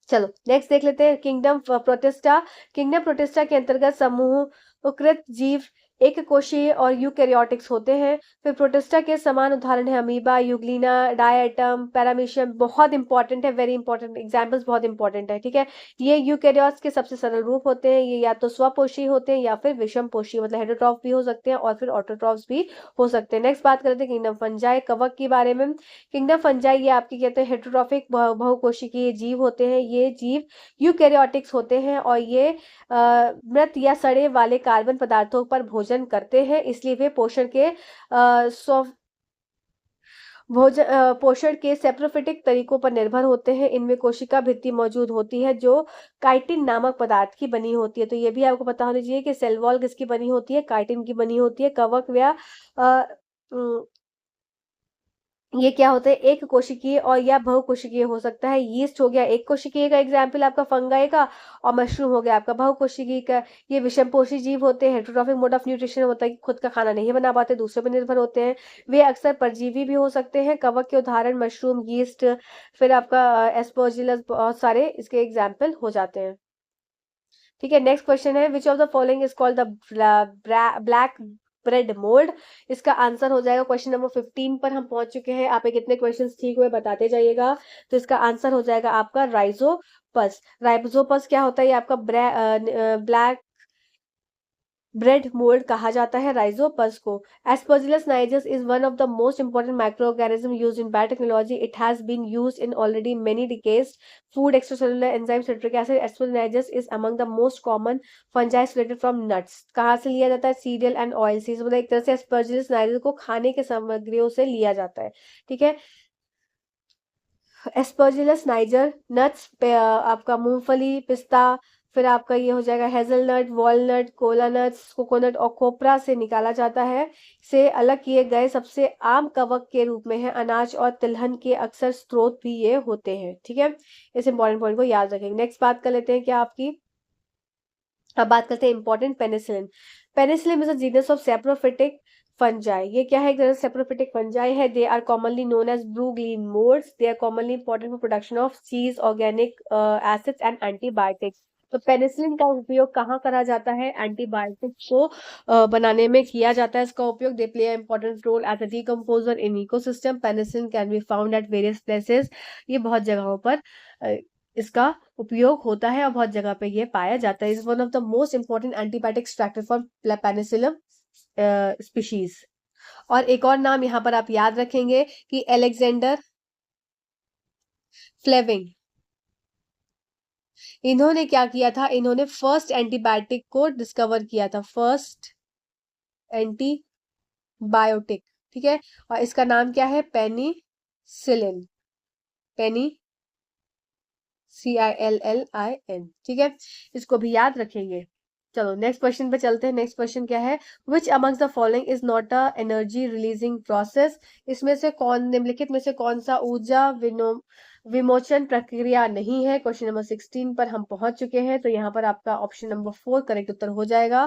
Speaker 1: चलो नेक्स्ट देख लेते हैं किंगडम प्रोटिस्टा। किंगडम प्रोटिस्टा के अंतर्गत समूहकृत जीव एक कोशीय और यूकैरियोटिक्स होते हैं। फिर प्रोटिस्टा के समान उदाहरण है अमीबा, यूग्लिना, डायटम, पैरामीशियम। बहुत इंपॉर्टेंट है, वेरी इंपॉर्टेंट एग्जाम्पल्स, बहुत इंपॉर्टेंट है। ठीक है, ये यूकैरियोट्स के सबसे सरल रूप होते हैं। ये या तो स्वपोषी होते हैं या फिर विषम पोषी, मतलब हेटरोट्रॉफ भी हो सकते हैं और फिर ऑटोट्रॉफ्स भी हो सकते हैं। नेक्स्ट बात करते हैं किंगडम फंजाई, कवक के बारे में। किंगडम फंजाई ये आपकी कहते हैं हेटरोट्रॉफिक बहुकोशिकीय जीव होते हैं। ये जीव यूकैरियोटिक्स होते हैं और ये मृत या सड़े वाले कार्बन पदार्थों पर भोजन करते हैं, इसलिए वे पोषण के सेप्रोफिटिक तरीकों पर निर्भर होते हैं। इनमें कोशिका भित्ति मौजूद होती है जो काइटिन नामक पदार्थ की बनी होती है। तो ये भी आपको पता होना चाहिए कि सेल वॉल किसकी बनी होती है, काइटिन की बनी होती है। कवक या अ, ये क्या होता है, एक कोशिकीय और या बहुकोशिकीय हो सकता है। यीस्ट हो गया एक कोशिकीय का एग्जाम्पल आपका फंगाई का, और मशरूम हो गया आपका बहुकोशिकीय का। ये विषमपोषी जीव होते हैं। हेटरोट्रॉफिक मोड ऑफ न्यूट्रिशन होता है कि खुद का खाना नहीं बना पाते, दूसरे पर निर्भर होते हैं। वे अक्सर परजीवी भी हो सकते हैं। कवक के उदाहरण मशरूम, यीस्ट, फिर आपका एस्परजिलस, बहुत सारे इसके एग्जाम्पल हो जाते हैं। ठीक है, नेक्स्ट क्वेश्चन है which of the following is called the black bread mould. इसका आंसर हो जाएगा क्वेश्चन नंबर 15 पर हम पहुंच चुके हैं। आप कितने क्वेश्चंस ठीक हुए बताते जाइएगा। तो इसका आंसर हो जाएगा आपका राइजोपस। राइजोपस क्या होता है, ये आपका ब्लैक ब्रेड मोल्ड कहा जाता है राइजोपस को। Aspergillus niger is one of the most important micro organism use in biotechnology. It has been use in already many decades food extracellular enzyme citric acid. Aspergillus is among the most common fungi related from nuts. कहाँ से लिया जाता है, serial and oil seeds. मतलब एक तरह से Aspergillus niger को खाने के सामग्रियों से लिया जाता है। ठीक है, एस्परजिलस नाइजर नट्स आपका मूंगफली, पिस्ता, फिर आपका ये हो जाएगा hazelnut, walnut, Cola nuts, coconut और कोपरा से निकाला जाता है। से अलग किए गए सबसे आम कवक के रूप में है अनाज और तिलहन के अक्सर स्रोत भी ये होते हैं। ठीक है, इस इंपॉर्टेंट पॉइंट को याद रखेंगे। नेक्स्ट बात कर लेते हैं क्या आपकी, अब बात करते हैं important penicillin. Penicillin is a genus of saprophytic fungi. ये क्या है, एक तरह से सैप्रोफिटिक फंजाई है। They are commonly known as blue green moulds. They are commonly important for production of cheese, organic acids and antibiotics. तो पेनिसिलिन का उपयोग कहाँ करा जाता है, एंटीबायोटिक्स को बनाने में किया जाता है इसका उपयोग। They play important role as a decomposer in ecosystem. Penicillin can be found at various places. ये बहुत जगहों पर इसका उपयोग होता है और बहुत जगह पे ये पाया जाता है। Is one of the most important antibiotic extracted from Penicillium species. और एक और नाम यहाँ पर आप याद रखेंगे कि अलेक्जेंडर फ्लेमिंग, इन्होंने क्या किया था, इन्होंने फर्स्ट एंटीबायोटिक को डिस्कवर किया था, फर्स्ट एंटीबायोटिक। ठीक है, और इसका नाम क्या है, पेनिसिलिन, पेनी CILLIN। ठीक है, इसको भी याद रखेंगे। चलो नेक्स्ट क्वेश्चन पे चलते हैं। नेक्स्ट क्वेश्चन क्या है, विच amongst the following is not a energy releasing process. इसमें से कौन, निम्नलिखित में से कौन सा ऊर्जा विमोचन प्रक्रिया नहीं है। क्वेश्चन नंबर 16 पर हम पहुंच चुके हैं, तो यहाँ पर आपका ऑप्शन नंबर 4 करेक्ट उत्तर हो जाएगा।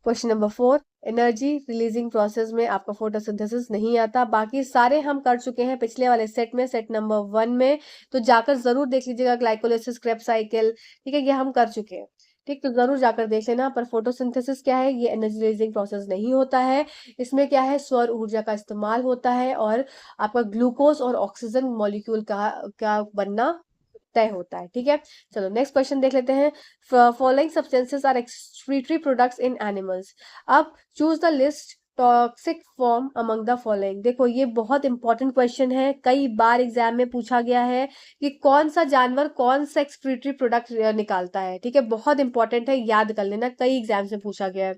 Speaker 1: Question number 4, energy releasing process में आपका फोटोसिंथेसिस नहीं आता। बाकी सारे हम कर चुके हैं पिछले वाले सेट में, सेट नंबर 1 में, तो जाकर जरूर देख लीजिएगा। ग्लाइकोलाइसिस, क्रेब्स साइकिल, ठीक है, ये हम कर चुके हैं। ठीक, तो जरूर जाकर देख लेना। पर फोटोसिंथेसिस क्या है, ये एनर्जी रिलीजिंग प्रोसेस नहीं होता है। इसमें क्या है, सौर ऊर्जा का इस्तेमाल होता है और आपका ग्लूकोज और ऑक्सीजन मॉलिक्यूल का बनना तय होता है। ठीक है, चलो नेक्स्ट क्वेश्चन देख लेते हैं। Following substances are excretory products in animals. अब choose the least toxic form among the following. देखो ये बहुत इंपॉर्टेंट क्वेश्चन है, कई बार एग्जाम में पूछा गया है कि कौन सा जानवर कौन सा एक्सक्रीटरी प्रोडक्ट निकालता है। ठीक है, बहुत इंपॉर्टेंट है, याद कर लेना, कई एग्जाम में पूछा गया है।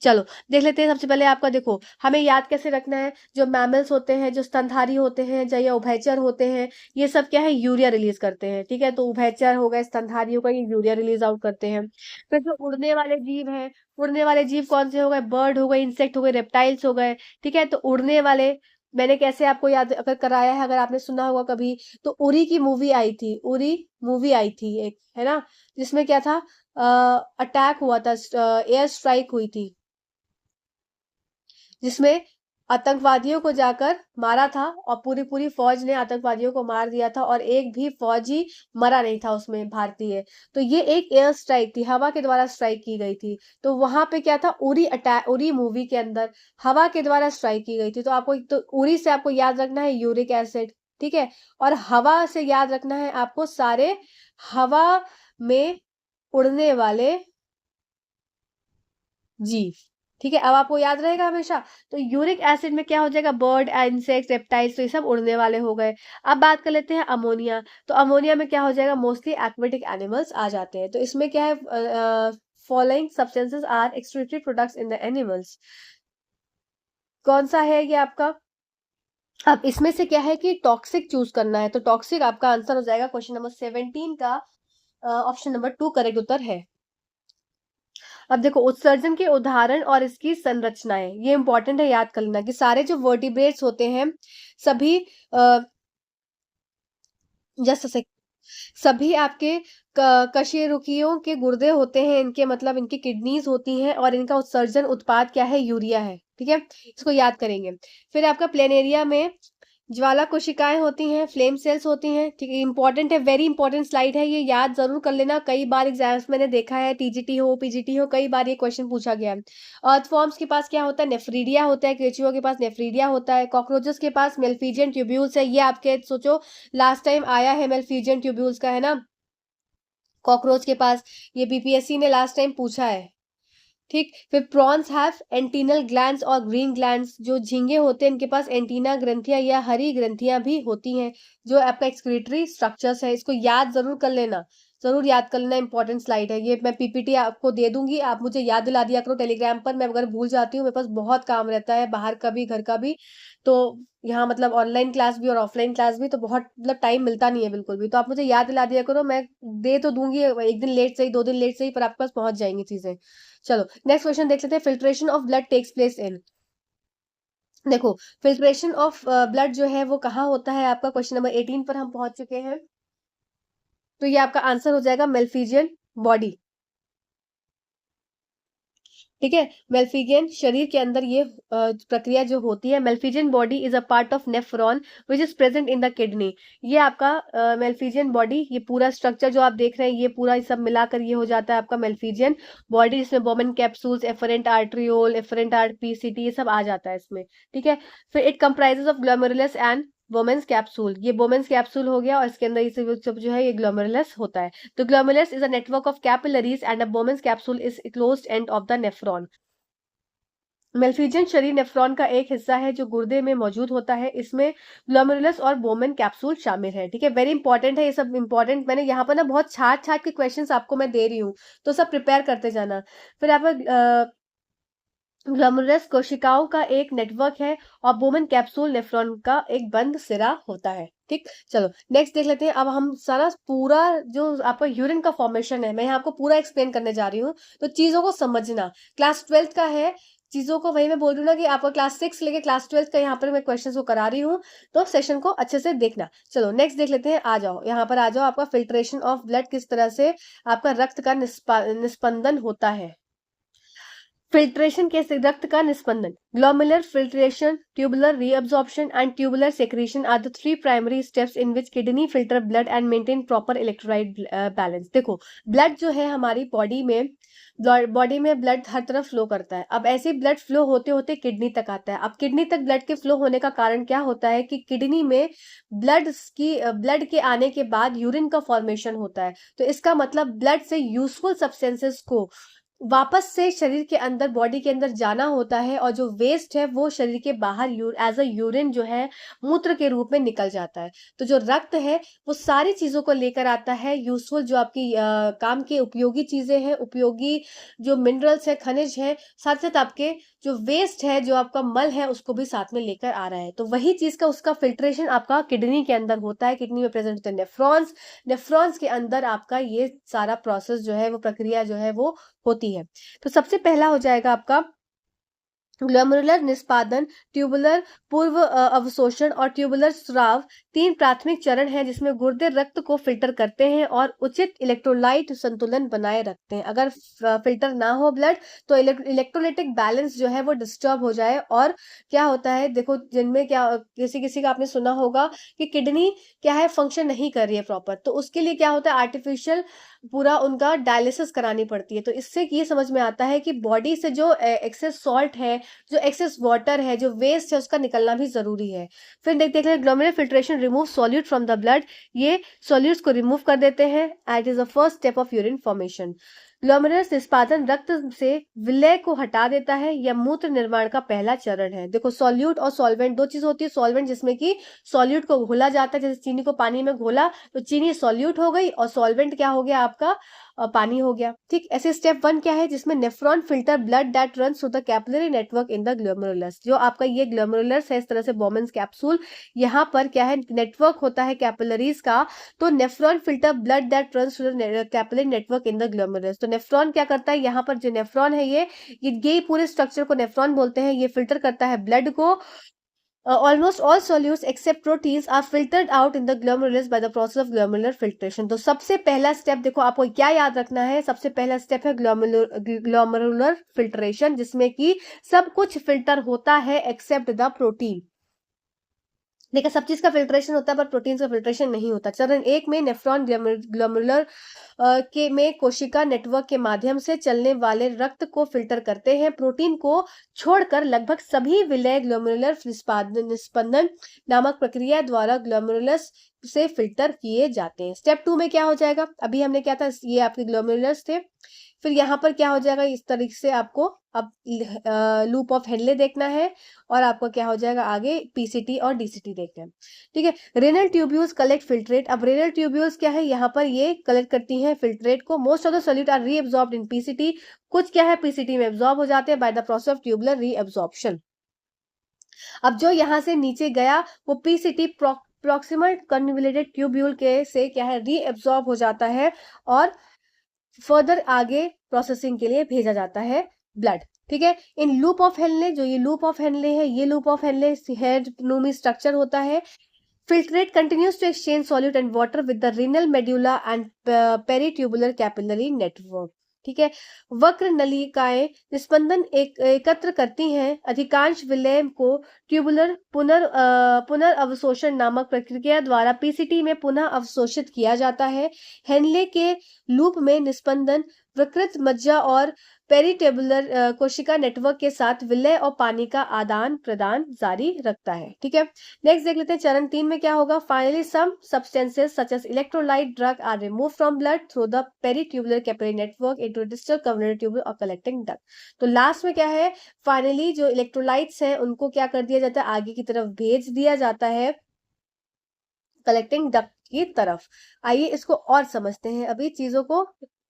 Speaker 1: चलो देख लेते हैं। सबसे पहले आपका देखो, हमें याद कैसे रखना है, जो मैमल्स होते हैं, जो स्तनधारी होते हैं, या उभयचर होते हैं, ये सब क्या है, यूरिया रिलीज करते हैं। ठीक है, तो उभयचर होगा, स्तनधारी होगा, ये यूरिया रिलीज आउट करते हैं। फिर जो उड़ने वाले जीव हैं, उड़ने वाले जीव कौन से हो गए, बर्ड हो गए, इंसेक्ट हो गए, रेप्टाइल्स हो गए। ठीक है, तो उड़ने वाले मैंने कैसे आपको याद अगर कराया है, अगर आपने सुना होगा कभी, तो उरी की मूवी आई थी, उरी मूवी आई थी एक, है ना, जिसमें क्या था, अटैक हुआ था, एयर स्ट्राइक हुई थी, जिसमें आतंकवादियों को जाकर मारा था और पूरी पूरी फौज ने आतंकवादियों को मार दिया था और एक भी फौजी मरा नहीं था उसमें, भारतीय। तो ये एक एयर स्ट्राइक थी, हवा के द्वारा स्ट्राइक की गई थी। तो वहां पे क्या था, उरी अटैक, उरी मूवी के अंदर हवा के द्वारा स्ट्राइक की गई थी। तो आपको तो उरी से आपको याद रखना है यूरिक एसिड। ठीक है, और हवा से याद रखना है आपको सारे हवा में उड़ने वाले जीव। ठीक है, अब आपको याद रहेगा हमेशा। तो यूरिक एसिड में क्या हो जाएगा, बर्ड, इंसेक्ट्स, रेप्टाइल्स, तो ये सब उड़ने वाले हो गए। अब बात कर लेते हैं अमोनिया। तो अमोनिया में क्या हो जाएगा, मोस्टली एक्वेटिक एनिमल्स आ जाते हैं। तो इसमें क्या है, following substances are excretory products in the animals. कौन सा है ये आपका, अब इसमें से क्या है कि टॉक्सिक चूज करना है। तो टॉक्सिक आपका आंसर हो जाएगा क्वेश्चन नंबर 17 का ऑप्शन नंबर 2 करेक्ट उत्तर है। अब देखो, उत्सर्जन के उदाहरण और इसकी संरचनाएं, ये इंपॉर्टेंट है, याद कर लेना कि सारे जो वर्टिब्रेट्स होते हैं सभी जस्ट से सभी आपके कशेरुकियों के गुर्दे होते हैं, इनके मतलब इनकी किडनीज होती हैं और इनका उत्सर्जन उत्पाद क्या है, यूरिया है। ठीक है, इसको याद करेंगे। फिर आपका प्लेनेरिया में ज्वाला कोशिकाएं होती हैं, फ्लेम सेल्स होती हैं। ठीक है, इंपॉर्टेंट है, वेरी इंपॉर्टेंट स्लाइड है, ये याद जरूर कर लेना। कई बार एग्जाम्स मैंने देखा है, टीजीटी हो, पीजीटी हो, कई बार ये क्वेश्चन पूछा गया है। अर्थवॉर्म्स के पास क्या होता है, नेफ्रीडिया होता है, केचुआ के पास नेफ्रीडिया होता है, कॉकरोचेस के पास मेलफिजियन ट्यूब्यूल्स है। ये आपके सोचो लास्ट टाइम आया है मेलफिजियन ट्यूब्यूल्स का, है ना, कॉकरोच के पास, ये बीपीएससी ने लास्ट टाइम पूछा है। ठीक, फिर प्रॉन्स हैव एंटीनल ग्लैंड्स और ग्रीन ग्लैंड्स, जो झींगे होते हैं इनके पास एंटीना ग्रंथियां या हरी ग्रंथियां भी होती हैं, जो आपका एक्सक्रीटरी स्ट्रक्चर्स है। इसको याद जरूर कर लेना, जरूर याद कर लेना, इंपॉर्टेंट स्लाइड है ये। मैं पीपीटी आपको दे दूंगी, आप मुझे याद दिला दिया करो टेलीग्राम पर, मैं अगर भूल जाती हूँ, मेरे पास बहुत काम रहता है, बाहर का भी घर का भी, तो यहाँ मतलब ऑनलाइन क्लास भी और ऑफलाइन क्लास भी, तो बहुत मतलब टाइम मिलता नहीं है बिल्कुल भी। तो आप मुझे याद दिला दिया करो, मैं दे तो दूंगी, एक दिन लेट सही, 2 दिन लेट सही, पर आपके पास पहुंच जाएंगी चीजें। चलो नेक्स्ट क्वेश्चन देख लेते हैं। Filtration of blood takes place in, देखो फिल्ट्रेशन ऑफ ब्लड जो है वो कहाँ होता है आपका, क्वेश्चन नंबर 18 पर हम पहुंच चुके हैं। तो ये आपका आंसर हो जाएगा मेलफिजियन बॉडी। ठीक है, मेल्फिजियन शरीर के अंदर ये प्रक्रिया जो होती है, Malpighian body is a part of nephron which is present in the kidney. ये आपका मेल्फिजियन बॉडी, ये पूरा स्ट्रक्चर जो आप देख रहे हैं, ये पूरा सब मिलाकर ये हो जाता है आपका मेल्फिजियन बॉडी, जिसमें Bowman capsules, afferent arteriole, efferent आर्टपीसीटी, ये सब आ जाता है इसमें। ठीक है, फिर it comprises of glomerulus and Bowman's capsule, ये वोमेन्स कैप्सूल हो गया और इसके अंदर ये सब जो है ये ग्लोमेरुलस होता है। तो glomerulus is a network of capillaries and a Bowman's capsule is closed end of the nephron. Malpighian शरीर नेफ्रॉन का एक हिस्सा है जो गुर्दे में मौजूद होता है, इसमें ग्लोमेरुलस और बोमेन कैप्सूल शामिल है। ठीक है, वेरी इंपॉर्टेंट है ये सब, इंपॉर्टेंट, मैंने यहाँ पर ना बहुत छाट छाट के क्वेश्चंस आपको मैं दे रही हूँ, तो सब प्रिपेयर करते जाना। फिर आप ग्लोमेरुलस कोशिकाओं का एक नेटवर्क है और बोमेन कैप्सूल नेफ्रॉन का एक बंद सिरा होता है। ठीक, चलो नेक्स्ट देख लेते हैं। अब हम सारा पूरा जो आपका यूरिन का फॉर्मेशन है, मैं यहाँ आपको पूरा एक्सप्लेन करने जा रही हूँ, तो चीजों को समझना। क्लास 12th का है, चीज़ों को वही मैं बोल रही हूँ ना कि आपका क्लास 6 लेके क्लास 12 का यहाँ पर मैं क्वेश्चंस को करा रही हूँ, तो सेशन को अच्छे से देखना। चलो नेक्स्ट देख लेते हैं, आ जाओ, यहाँ पर आ जाओ, आपका फिल्ट्रेशन ऑफ ब्लड किस तरह से आपका रक्त का निस्पंदन होता है। फिल्ट्रेशन कैसे, रक्त का निस्पंदन, glomerular filtration, tubular reabsorption and tubular secretion are the three primary steps in which kidney filter blood and maintain proper electrolyte balance. देखो ब्लड जो है हमारी बॉडी में ब्लड हर तरफ फ्लो करता है। अब ऐसे ब्लड फ्लो होते होते किडनी तक आता है। अब किडनी तक ब्लड के फ्लो होने का कारण क्या होता है कि किडनी में ब्लड के आने के बाद यूरिन का फॉर्मेशन होता है। तो इसका मतलब ब्लड से यूजफुल सब्सटेंसेस को वापस से शरीर के अंदर, बॉडी के अंदर जाना होता है, और जो वेस्ट है वो शरीर के बाहर एज अ यूरिन जो है मूत्र के रूप में निकल जाता है। तो जो रक्त है वो सारी चीजों को लेकर आता है, यूजफुल जो आपकी काम के उपयोगी चीजें हैं, उपयोगी जो मिनरल्स है, खनिज है, साथ साथ आपके जो वेस्ट है, जो आपका मल है, उसको भी साथ में लेकर आ रहा है। तो वही चीज का उसका फिल्ट्रेशन आपका किडनी के अंदर होता है। किडनी में प्रेजेंट होते हैं नेफ्रॉन्स, नेफ्रॉन्स के अंदर आपका ये सारा प्रोसेस जो है, वो प्रक्रिया जो है वो होती है। तो सबसे पहला हो जाएगा आपका ग्लोमेरुलर निस्पादन, ट्यूबुलर पूर्व अवशोषण और ट्यूबुलर स्राव। तीन प्राथमिक चरण हैं जिसमें गुर्दे रक्त को फिल्टर करते हैं और उचित इलेक्ट्रोलाइट संतुलन बनाए रखते हैं। अगर फिल्टर ना हो ब्लड तो इलेक्ट्रोलाइटिक बैलेंस जो है वो डिस्टर्ब हो जाए, और क्या होता है, देखो जिनमें क्या, किसी किसी का आपने सुना होगा कि किडनी क्या है फंक्शन नहीं कर रही है प्रॉपर, तो उसके लिए क्या होता है, आर्टिफिशियल पूरा उनका डायलिसिस करानी पड़ती है। तो इससे ये समझ में आता है कि बॉडी से जो एक्सेस सॉल्ट है, जो एक्सेस वाटर है, जो वेस्ट है, उसका निकलना भी जरूरी है। फिर देख देख रहे glomerular filtration remove solute from the blood. ये सॉल्यूट्स को रिमूव कर देते हैं। It is the first step of urine formation. Glomerular निस्पादन रक्त से विलय को हटा देता है, यह मूत्र निर्माण का पहला चरण है। देखो सॉल्यूट और सॉल्वेंट दो चीज होती है। सॉल्वेंट जिसमें कि सॉल्यूट को घोला जाता है, जैसे चीनी को पानी में घोला तो चीनी सॉल्यूट हो गई, और सॉल्वेंट क्या हो गया आपका, पानी हो गया। ठीक, ऐसे स्टेप 1 क्या है, जिसमें nephron filter blood that run through the capillary network in the glomerulus. जो आपका ये ग्लोमेरुलस है, इस तरह से बोमेंस कैप्सूल, यहाँ पर क्या है, नेटवर्क होता है कैपिलरीज का। तो nephron filter blood that run through the capillary network in the glomerulus. तो नेफ्रॉन क्या करता है, यहाँ पर जो नेफ्रॉन है ये पूरे स्ट्रक्चर को नेफ्रॉन बोलते हैं। ये फिल्टर करता है ब्लड को। Almost all solutes except proteins are filtered out in the glomerulus by the process of glomerular filtration। तो सबसे पहला स्टेप देखो आपको क्या याद रखना है, सबसे पहला स्टेप है ग्लोमेरुलर फिल्ट्रेशन, जिसमें कि सब कुछ फिल्टर होता है एक्सेप्ट द प्रोटीन। देखिए सब चीज का फिल्ट्रेशन होता है पर प्रोटीन का फिल्ट्रेशन नहीं होता। चरण 1 में नेफ्रॉन ग्लोमेरुलर के में कोशिका नेटवर्क के माध्यम से चलने वाले रक्त को फिल्टर करते हैं। प्रोटीन को छोड़कर लगभग सभी विलय ग्लोमेरुलर निस्पंदन नामक प्रक्रिया द्वारा ग्लोमेरुलस से फिल्टर किए जाते हैं। स्टेप 2 में क्या हो जाएगा, अभी हमने क्या था, ये आपके ग्लोमेरुलस थे। फिर यहाँ पर क्या हो जाएगा, इस तरीके से आपको अब लूप ऑफ हेनले देखना है, और आपको क्या हो जाएगा आगे पीसीटी और डीसीटी देखना है। ठीक है, रेनल ट्यूब्यूल्स कलेक्ट फिल्ट्रेट। अब रेनल ट्यूब्यूल्स क्या है, यहाँ पर ये कलेक्ट करती हैं फिल्ट्रेट को। Most of the solute are reabsorbed in PCT. कुछ क्या है पीसीटी में एब्जॉर्ब हो जाते हैं by the process of tubular reabsorption. अब जो यहाँ से नीचे गया वो पीसीटी प्रॉक्सिमल कन्वोल्यूटेड ट्यूब्यूल के से क्या है रीअब्सॉर्ब हो जाता है, और फर्दर आगे प्रोसेसिंग के लिए भेजा जाता है ब्लड। ठीक है, इन लूप ऑफ हेनले, जो ये लूप ऑफ हेनले है, ये लूप ऑफ हेनले हेड नूमी स्ट्रक्चर होता है। Filtrate continues to exchange solute and water with the renal medulla and peritubular capillary network। ठीक है, वक्र नलिकाएं निस्पंदन एकत्र करती हैं। अधिकांश विलय को ट्यूबुलर पुनर्अवशोषण नामक प्रक्रिया द्वारा पीसीटी में पुनः अवशोषित किया जाता है। हेनले के लूप में निस्पंदन विकृत मज्जा और पेरिटेबुलर कोशिका नेटवर्क के साथ विलय और पानी का आदान प्रदान जारी रखता है। ठीक है, नेक्स्ट देख लेते हैं चरण 3 में क्या होगा। Finally some substances such as electrolyte drug are remove from blood through the peritubular capillary network into distal convoluted tubule और कलेक्टिंग डक्ट। तो लास्ट में क्या है, फाइनली जो इलेक्ट्रोलाइट्स हैं उनको क्या कर दिया जाता है, आगे की तरफ भेज दिया जाता है कलेक्टिंग डक्ट की तरफ। आइए इसको और समझते हैं, अभी चीजों को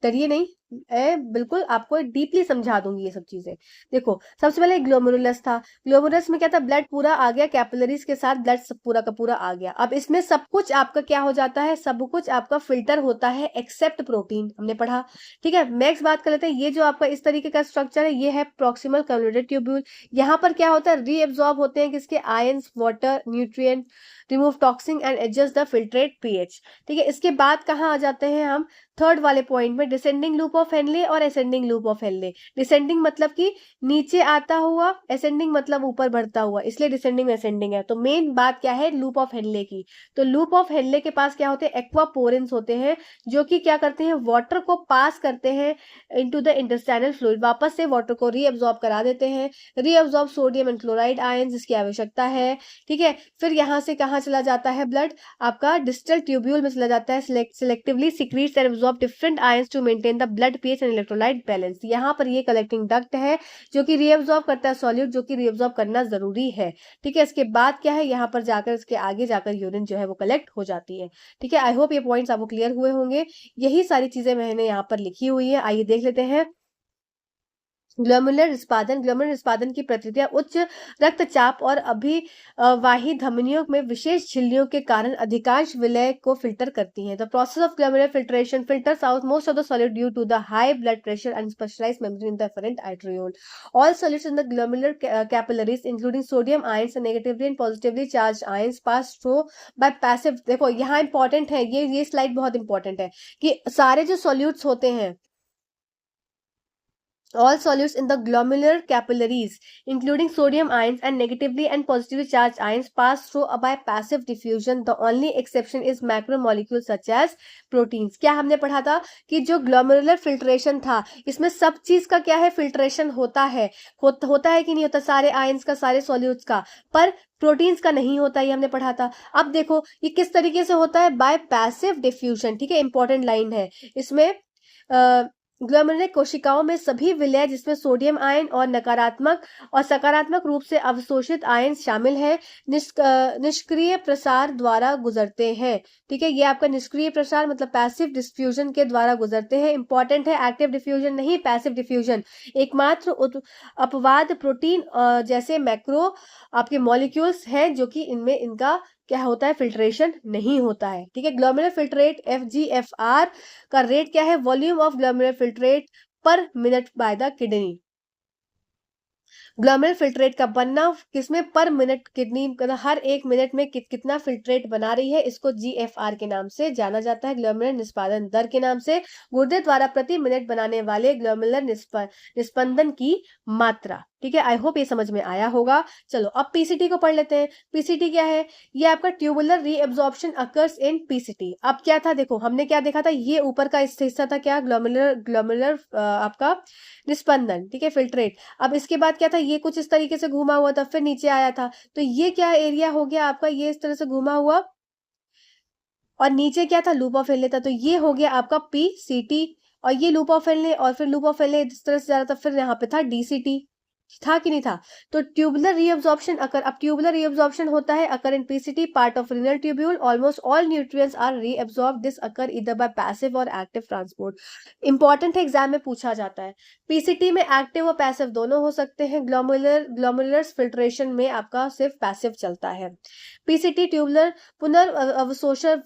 Speaker 1: डरिए नहीं, बिल्कुल आपको डीपली समझा दूंगी ये सब चीजें। देखो, सबसे पहले ग्लोमेरुलस था। ग्लोमेरुलस में क्या था, ब्लड पूरा आ गया, कैपिलरीज के साथ ब्लड सब पूरा का पूरा आ गया। अब इसमें सब कुछ आपका क्या हो जाता है, सब कुछ आपका फिल्टर होता है एक्सेप्ट प्रोटीन, हमने पढ़ा। ठीक है, नेक्स्ट बात कर लेते हैं, ये जो आपका इस तरीके का स्ट्रक्चर है, ये है प्रॉक्सिमल कन्वोल्यूटेड ट्यूब्यूल। यहाँ पर क्या होता है, रीएब्जॉर्ब होते हैं किसके, ions, water, nutrient, remove toxin and adjust the filtrate pH. ठीक है, इसके बाद कहाँ आ जाते हैं हम, थर्ड वाले पॉइंट में, डिसेंडिंग लूप ऑफ हेनले और ascending loop of Henley. Descending मतलब कि नीचे आता हुआ, असेंडिंग मतलब ऊपर बढ़ता हुआ, इसलिए डिसेंडिंग असेंडिंग है। तो मेन बात क्या है, लूप ऑफ हेनले की। तो लूप ऑफ हेनले के पास क्या होते हैं, एक्वापोरेंस होते हैं, जो कि क्या करते हैं, वाटर को पास करते हैं इनटू द इंटेस्टाइनल फ्लूइड, वापस से वाटर को रीअब्सॉर्ब करा देते हैं। Reabsorb sodium and chloride ions, जिसकी आवश्यकता है। ठीक है, फिर यहाँ से कहाँ चला जाता है ब्लड, आपका डिस्टल ट्यूब्यूल में चला जाता है, selectively secretes and absorb different ions to maintain the blood pH and electrolyte balance. यहाँ पर ये कलेक्टिंग डक्ट है जो कि रीअब्सॉर्ब करता है सॉल्यूट, जो कि रीअब्सॉर्ब करना जरूरी है। ठीक है, इसके बाद क्या है, यहाँ पर जाकर इसके आगे जाकर यूरिन जो है वो कलेक्ट हो जाती है। ठीक है, आई होप ये पॉइंट्स आपको क्लियर हुए होंगे। यही सारी चीजें मैंने यहाँ पर लिखी हुई है, आइए देख लेते हैं। ग्लोमेरुलर निस्पादन, ग्लोमेरुलर निस्पादन की प्रक्रिया उच्च रक्तचाप और अभिवाही धमनियों में विशेष झिल्लियों के कारण अधिकांश विलय को फिल्टर करती हैं। The process of glomerular filtration filters out most of the solid due to the high blood pressure and specialised membrane in the afferent arteriole. All solids in the glomerular capillaries, including sodium ions and negatively and positively charged ions, pass through by passive। देखो यहाँ important है, ये slide बहुत important है कि सारे जो solutes होते हैं, all solutes in the glomerular capillaries, including sodium ions and negatively and positively charged ions, pass through by passive diffusion. The only exception is macromolecules such as proteins। क्या हमने पढ़ा था कि जो ग्लोमेरुलर फिल्ट्रेशन था, इसमें सब चीज का क्या है, फिल्ट्रेशन होता है, होता है कि नहीं होता, सारे आयंस का, सारे सॉल्यूट्स का, पर प्रोटीन्स का नहीं होता, ये हमने पढ़ा था। अब देखो ये किस तरीके से होता है, बाय पैसिव डिफ्यूजन। ठीक है, इंपॉर्टेंट लाइन है इसमें। ग्लोमेरुलर कोशिकाओं में सभी विलय जिसमें सोडियम आयन और नकारात्मक और सकारात्मक रूप से अवशोषित आयन शामिल है, निष्क्रिय प्रसार द्वारा गुजरते हैं। ठीक है, ये आपका निष्क्रिय प्रसार मतलब पैसिव डिफ्यूजन के द्वारा गुजरते हैं। इंपॉर्टेंट है, एक्टिव डिफ्यूजन नहीं, पैसिव डिफ्यूजन। एकमात्र अपवाद प्रोटीन जैसे मैक्रो आपके मॉलिक्यूल्स हैं, जो कि इनमें इनका क्या होता है, फिल्ट्रेशन नहीं होता है। ठीक है, ग्लोमेरुलर फिल्ट्रेट FGFR का रेट क्या है, वॉल्यूम ऑफ ग्लोमेरुलर फिल्ट्रेट पर minute by the kidney. Glomerular filtrate का बनना किसमें, पर मिनट, किडनी हर एक मिनट में कितना फिल्ट्रेट बना रही है, इसको GFR के नाम से जाना जाता है, ग्लोमेरुलर निस्पादन दर के नाम से। गुर्दे द्वारा प्रति मिनट बनाने वाले ग्लोमेरुलर निस्पंदन की मात्रा। ठीक है, आई होप ये समझ में आया होगा। चलो अब पीसीटी को पढ़ लेते हैं। पीसीटी क्या है, ये आपका tubular reabsorption occurs in PCT. अब क्या था, देखो हमने क्या देखा था, ये ऊपर का हिस्सा था क्या, ग्लोमेरुलर आपका निस्पंदन। ठीक है, फिल्ट्रेट। अब इसके बाद क्या था, ये कुछ इस तरीके से घूमा हुआ था, फिर नीचे आया था, तो ये क्या एरिया हो गया आपका, ये इस तरह से घूमा हुआ, और नीचे क्या था, लूप ऑफ हेनले था, तो ये हो गया आपका पीसीटी। और ये लूप ऑफ हेनले, और फिर लूप ऑफ हेनले इस तरह से जा रहा था, फिर यहाँ पे था डीसीटी। था कि नहीं था। तो ट्यूबुलर रीअब्जॉर्प्शन अकर, अब ट्यूबुलर रीअब्जॉर्प्शन होता है occur in PCT part of renal tubule, almost all nutrients are reabsorbed, this occur either by passive or active transport. Important है, एग्जाम में पूछा जाता है। पीसीटी में एक्टिव और पैसिव दोनों हो सकते हैं, ग्लोमेरुलर फिल्ट्रेशन में आपका सिर्फ पैसिव चलता है। पीसीटी ट्यूबुलर पुनर्अवशोषण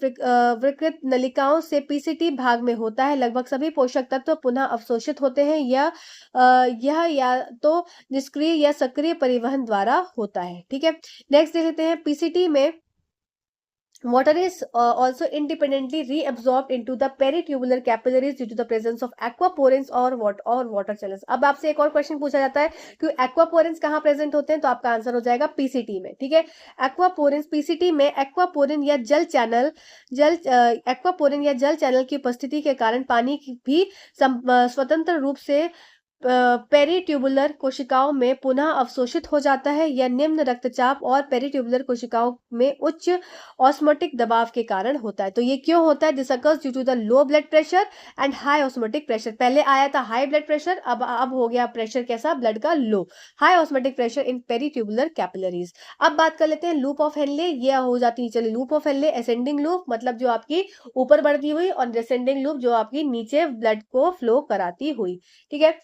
Speaker 1: विकृत नलिकाओं से पीसीटी भाग में होता है। लगभग सभी पोषक तत्व पुनः अवशोषित होते हैं, यह या तो निष्क्रिय या सक्रिय परिवहन द्वारा होता है। ठीक है, नेक्स्ट देख लेते हैं। पीसीटी में water is also independently reabsorbed into the peritubular capillaries due to the presence of aquaporins और water channels। अब आपसे एक और क्वेश्चन पूछा जाता है कि एक्वापोरिन्स कहाँ प्रेजेंट होते हैं, तो आपका आंसर हो जाएगा पीसीटी में। ठीक है, एक्वापोरिन्स, पीसीटी में एक्वापोरिन या एक्वापोरिन या जल चैनल की उपस्थिति के कारण पानी की भी स्वतंत्र रूप से पेरिट्यूबुलर कोशिकाओं में पुनः अवशोषित हो जाता है या निम्न रक्तचाप और पेरिट्यूबुलर कोशिकाओं में उच्च ऑस्मोटिक दबाव के कारण होता है। तो ये क्यों होता है? This occurs due to the low blood pressure and high osmotic pressure. पहले आया था हाई ब्लड प्रेशर, अब हो गया प्रेशर कैसा? ब्लड का low. High osmotic pressure in peritubular capillaries. अब बात कर लेते हैं लूप ऑफ हेनले। ये हो जाती है, चलिए loop of Henley ascending loop मतलब जो आपकी ऊपर बढ़ती हुई, और डिसेंडिंग लूप जो आपकी नीचे ब्लड को फ्लो कराती हुई। ठीक है,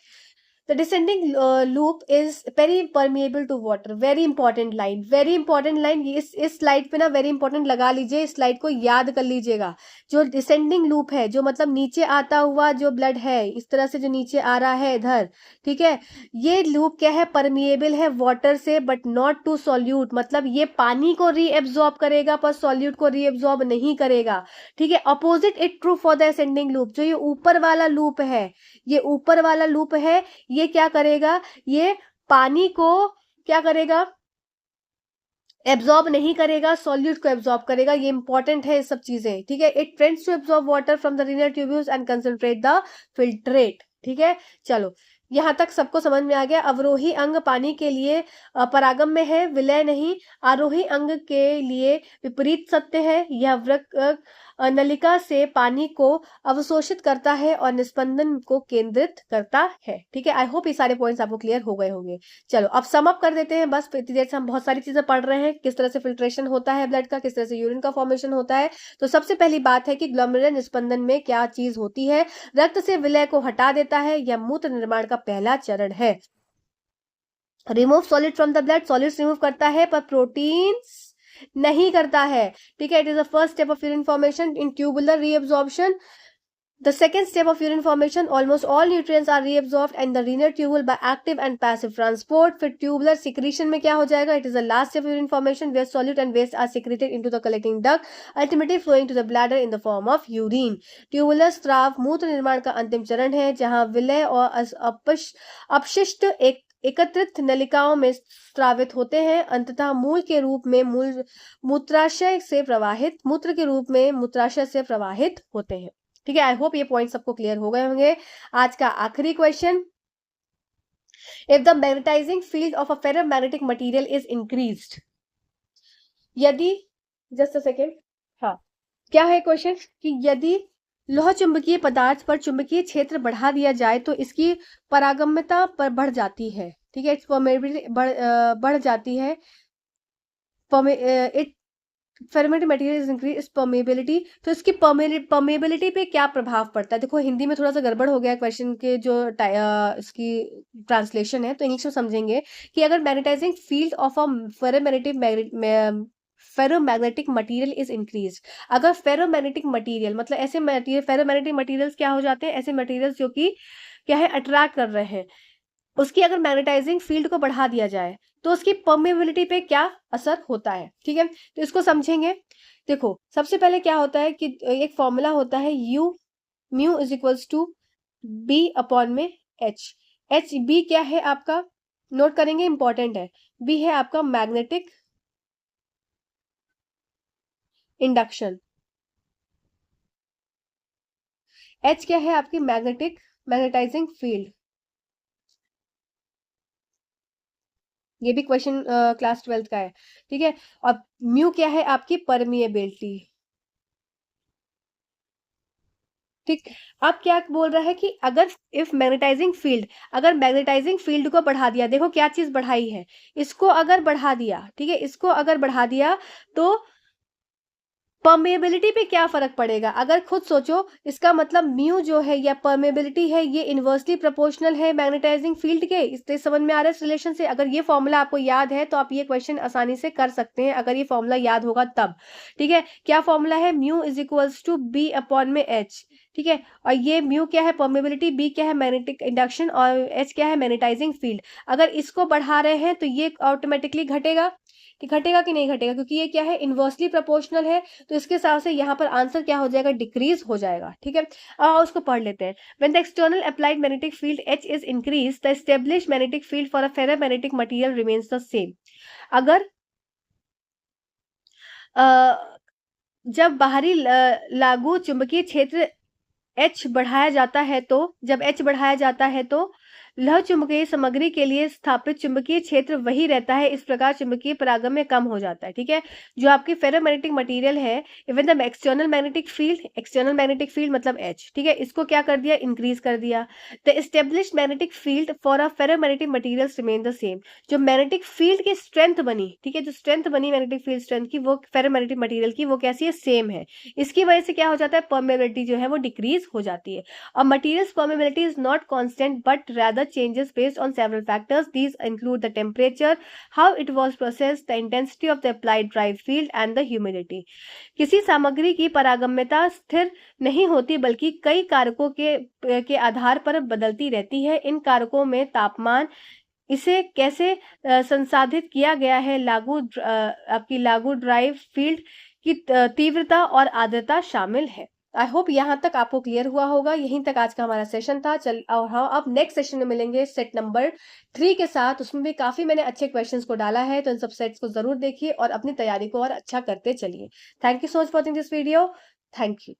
Speaker 1: the descending loop is very permeable to water. very important line, very important line। इस स्लाइड पे ना वेरी इंपॉर्टेंट लगा लीजिए, इस स्लाइड को याद कर लीजिएगा। जो डिसेंडिंग लूप है, जो मतलब नीचे आता हुआ जो ब्लड है, इस तरह से जो नीचे आ रहा है इधर, ठीक है, ये लूप क्या है? परमिएबल है वाटर से, बट नॉट टू सॉल्यूट। मतलब ये पानी को रीएब्जॉर्ब करेगा पर सॉल्यूट को रीएब्जॉर्ब नहीं करेगा। ठीक है, opposite it true for the ascending loop. जो ये ऊपर वाला लूप है, ये ऊपर वाला लूप है, ये क्या करेगा? ये पानी को क्या करेगा? एब्जॉर्ब नहीं करेगा, सॉल्यूट को एब्जॉर्ब करेगा। ये इंपॉर्टेंट है, सब चीजें। ठीक है, it tends to absorb water from the renal tubules and concentrate the filtrate. ठीक है, चलो यहां तक सबको समझ में आ गया। अवरोही अंग पानी के लिए परागम में है, विलय नहीं। आरोही अंग के लिए विपरीत सत्य है। यह वृक्क नलिका से पानी को अवशोषित करता है और निस्पंदन को केंद्रित करता है। ठीक है, आई होप ये सारे पॉइंट्स आपको क्लियर हो गए होंगे। चलो अब सम अप कर देते हैं। बस इतनी देर से हम बहुत सारी चीजें पढ़ रहे हैं, किस तरह से फिल्ट्रेशन होता है ब्लड का, किस तरह से यूरिन का फॉर्मेशन होता है। तो सबसे पहली बात है कि ग्लोमेरुलर निस्पंदन में क्या चीज होती है? रक्त से विलय को हटा देता है, यह मूत्र निर्माण का पहला चरण है। Remove solid from the blood, solids remove करता है पर प्रोटीन्स नहीं करता है। ठीक है, it is the first step of urine formation in tubular reabsorption. The second step of urine formation, almost all nutrients are reabsorbed in the renal tubule by active and passive transport. फिर tubular secretion में क्या हो जाएगा? It is the last step of urine formation where solute and waste are secreted into the collecting duct, ultimately flowing to the bladder in the form of urine. Tubular स्राव मूत्र निर्माण का अंतिम चरण है, जहां विलय और अपशिष्ट एकत्रित नलिकाओं में स्रावित होते हैं। अंततः मूत्र के रूप में मूत्राशय से प्रवाहित होते हैं। ठीक है, आई होप ये पॉइंट सबको क्लियर हो गए होंगे। आज का आखिरी question, if the magnetising field of a ferromagnetic material is increased, यदि, जस्ट अ सेकेंड, हाँ, क्या है क्वेश्चन कि यदि लोह चुंबकीय पदार्थ पर चुंबकीय क्षेत्र बढ़ा दिया जाए तो इसकी पारगम्यता पर बढ़ जाती है। ठीक है, इट्स परमेबिलिटी बढ़ जाती है। It ferromagnetic material is increase permeability. तो इसकी परमेबिलिटी पे क्या प्रभाव पड़ता है? देखो हिंदी में थोड़ा सा गड़बड़ हो गया क्वेश्चन के जो इसकी ट्रांसलेशन है, तो इंग्लिश में समझेंगे कि अगर magnetising field of a ferromagnetic material is increase. अगर फेरोमैग्नेटिक मटेरियल मतलब ऐसे मटेरियल, फेरोमैग्नेटिक मटेरियल्स क्या हो जाते हैं? ऐसे मटेरियल्स जो कि क्या है, अट्रैक्ट कर रहे हैं, उसकी अगर मैग्नेटाइजिंग फील्ड को बढ़ा दिया जाए तो उसकी परमेबिलिटी पे क्या असर होता है। ठीक है, तो इसको समझेंगे। देखो सबसे पहले क्या होता है कि एक फॉर्मूला होता है mu is equals to B upon में एच। बी क्या है आपका? नोट करेंगे, इंपॉर्टेंट है। बी है आपका मैग्नेटिक इंडक्शन। एच क्या है आपकी? Magnetising field. ये भी क्वेश्चन क्लास 12th का है। ठीक है, और म्यू क्या है आपकी? परमिएबिलिटी। ठीक, अब क्या बोल रहा है कि अगर अगर मैग्नेटाइजिंग फील्ड को बढ़ा दिया, देखो क्या चीज बढ़ाई है, इसको अगर बढ़ा दिया, ठीक है, इसको अगर बढ़ा दिया तो परमेबिलिटी पे क्या फर्क पड़ेगा? अगर खुद सोचो, इसका मतलब म्यू जो है या परमेबिलिटी है, ये इनवर्सली प्रोपोर्शनल है मैग्नेटाइजिंग फील्ड के। इससे समझ में आ रहा है इस रिलेशन से? अगर ये फॉर्मूला आपको याद है तो आप ये क्वेश्चन आसानी से कर सकते हैं, अगर ये फॉर्मूला याद होगा तब। ठीक है, क्या फॉर्मूला है? Mu is equals to B upon में एच। ठीक है, और ये म्यू क्या है? परमेबिलिटी। बी क्या है? Magnetic induction. और एच क्या है? Magnetising field. अगर इसको बढ़ा रहे हैं तो ये ऑटोमेटिकली घटेगा। घटेगा कि नहीं घटेगा? क्योंकि ये क्या है? इनवर्सली प्रोपोर्शनल है, तो इसके हिसाब से यहाँ पर आंसर क्या हो जाएगा? डिक्रीज हो जाएगा। ठीक है, अब उसको पढ़ लेते हैं। When the external applied magnetic field H is increase, the established magnetic field for a ferromagnetic material remains the same. अगर जब बाहरी लागू चुंबकीय क्षेत्र H बढ़ाया जाता है तो, जब H बढ़ाया जाता है तो लौह चुंबकीय सामग्री के लिए स्थापित चुंबकीय क्षेत्र वही रहता है, इस प्रकार चुंबकीय परागम्य कम हो जाता है। ठीक है, जो आपकी फेरोमैग्नेटिक मटेरियल है, even the external magnetic field मतलब एच, ठीक है, इसको क्या कर दिया, इंक्रीज कर दिया। The established magnetic field for a ferromagnetic materials remain the same. जो मैग्नेटिक फील्ड की स्ट्रेंथ बनी, ठीक है, जो स्ट्रेंथ बनी मैग्नेटिक फील्ड स्ट्रेंथ की, वो फेरोमैग्नेटिक मटेरियल की वो कैसी है, सेम है। इसकी वजह से क्या हो जाता है, परमेबिलिटी जो है वो डिक्रीज हो जाती है। A material's permeability is not constant but rather changes based on several factors. These include the temperature, how it was processed, the intensity of the applied drive field and the humidity. किसी सामग्री की पारगम्यता स्थिर नहीं होती बल्कि कई कारकों के आधार पर बदलती रहती है। इन कारकों में तापमान, इसे कैसे संसाधित किया गया है, आपकी लागू ड्राइव फील्ड की तीव्रता और आर्द्रता शामिल है। आई होप यहाँ तक आपको क्लियर हुआ होगा। यहीं तक आज का हमारा सेशन था। चल और हाँ, अब नेक्स्ट सेशन में मिलेंगे सेट नंबर 3 के साथ। उसमें भी काफी मैंने अच्छे क्वेश्चंस को डाला है, तो इन सब सेट्स को जरूर देखिए और अपनी तैयारी को और अच्छा करते चलिए। Thank you so much for watching this video. Thank you.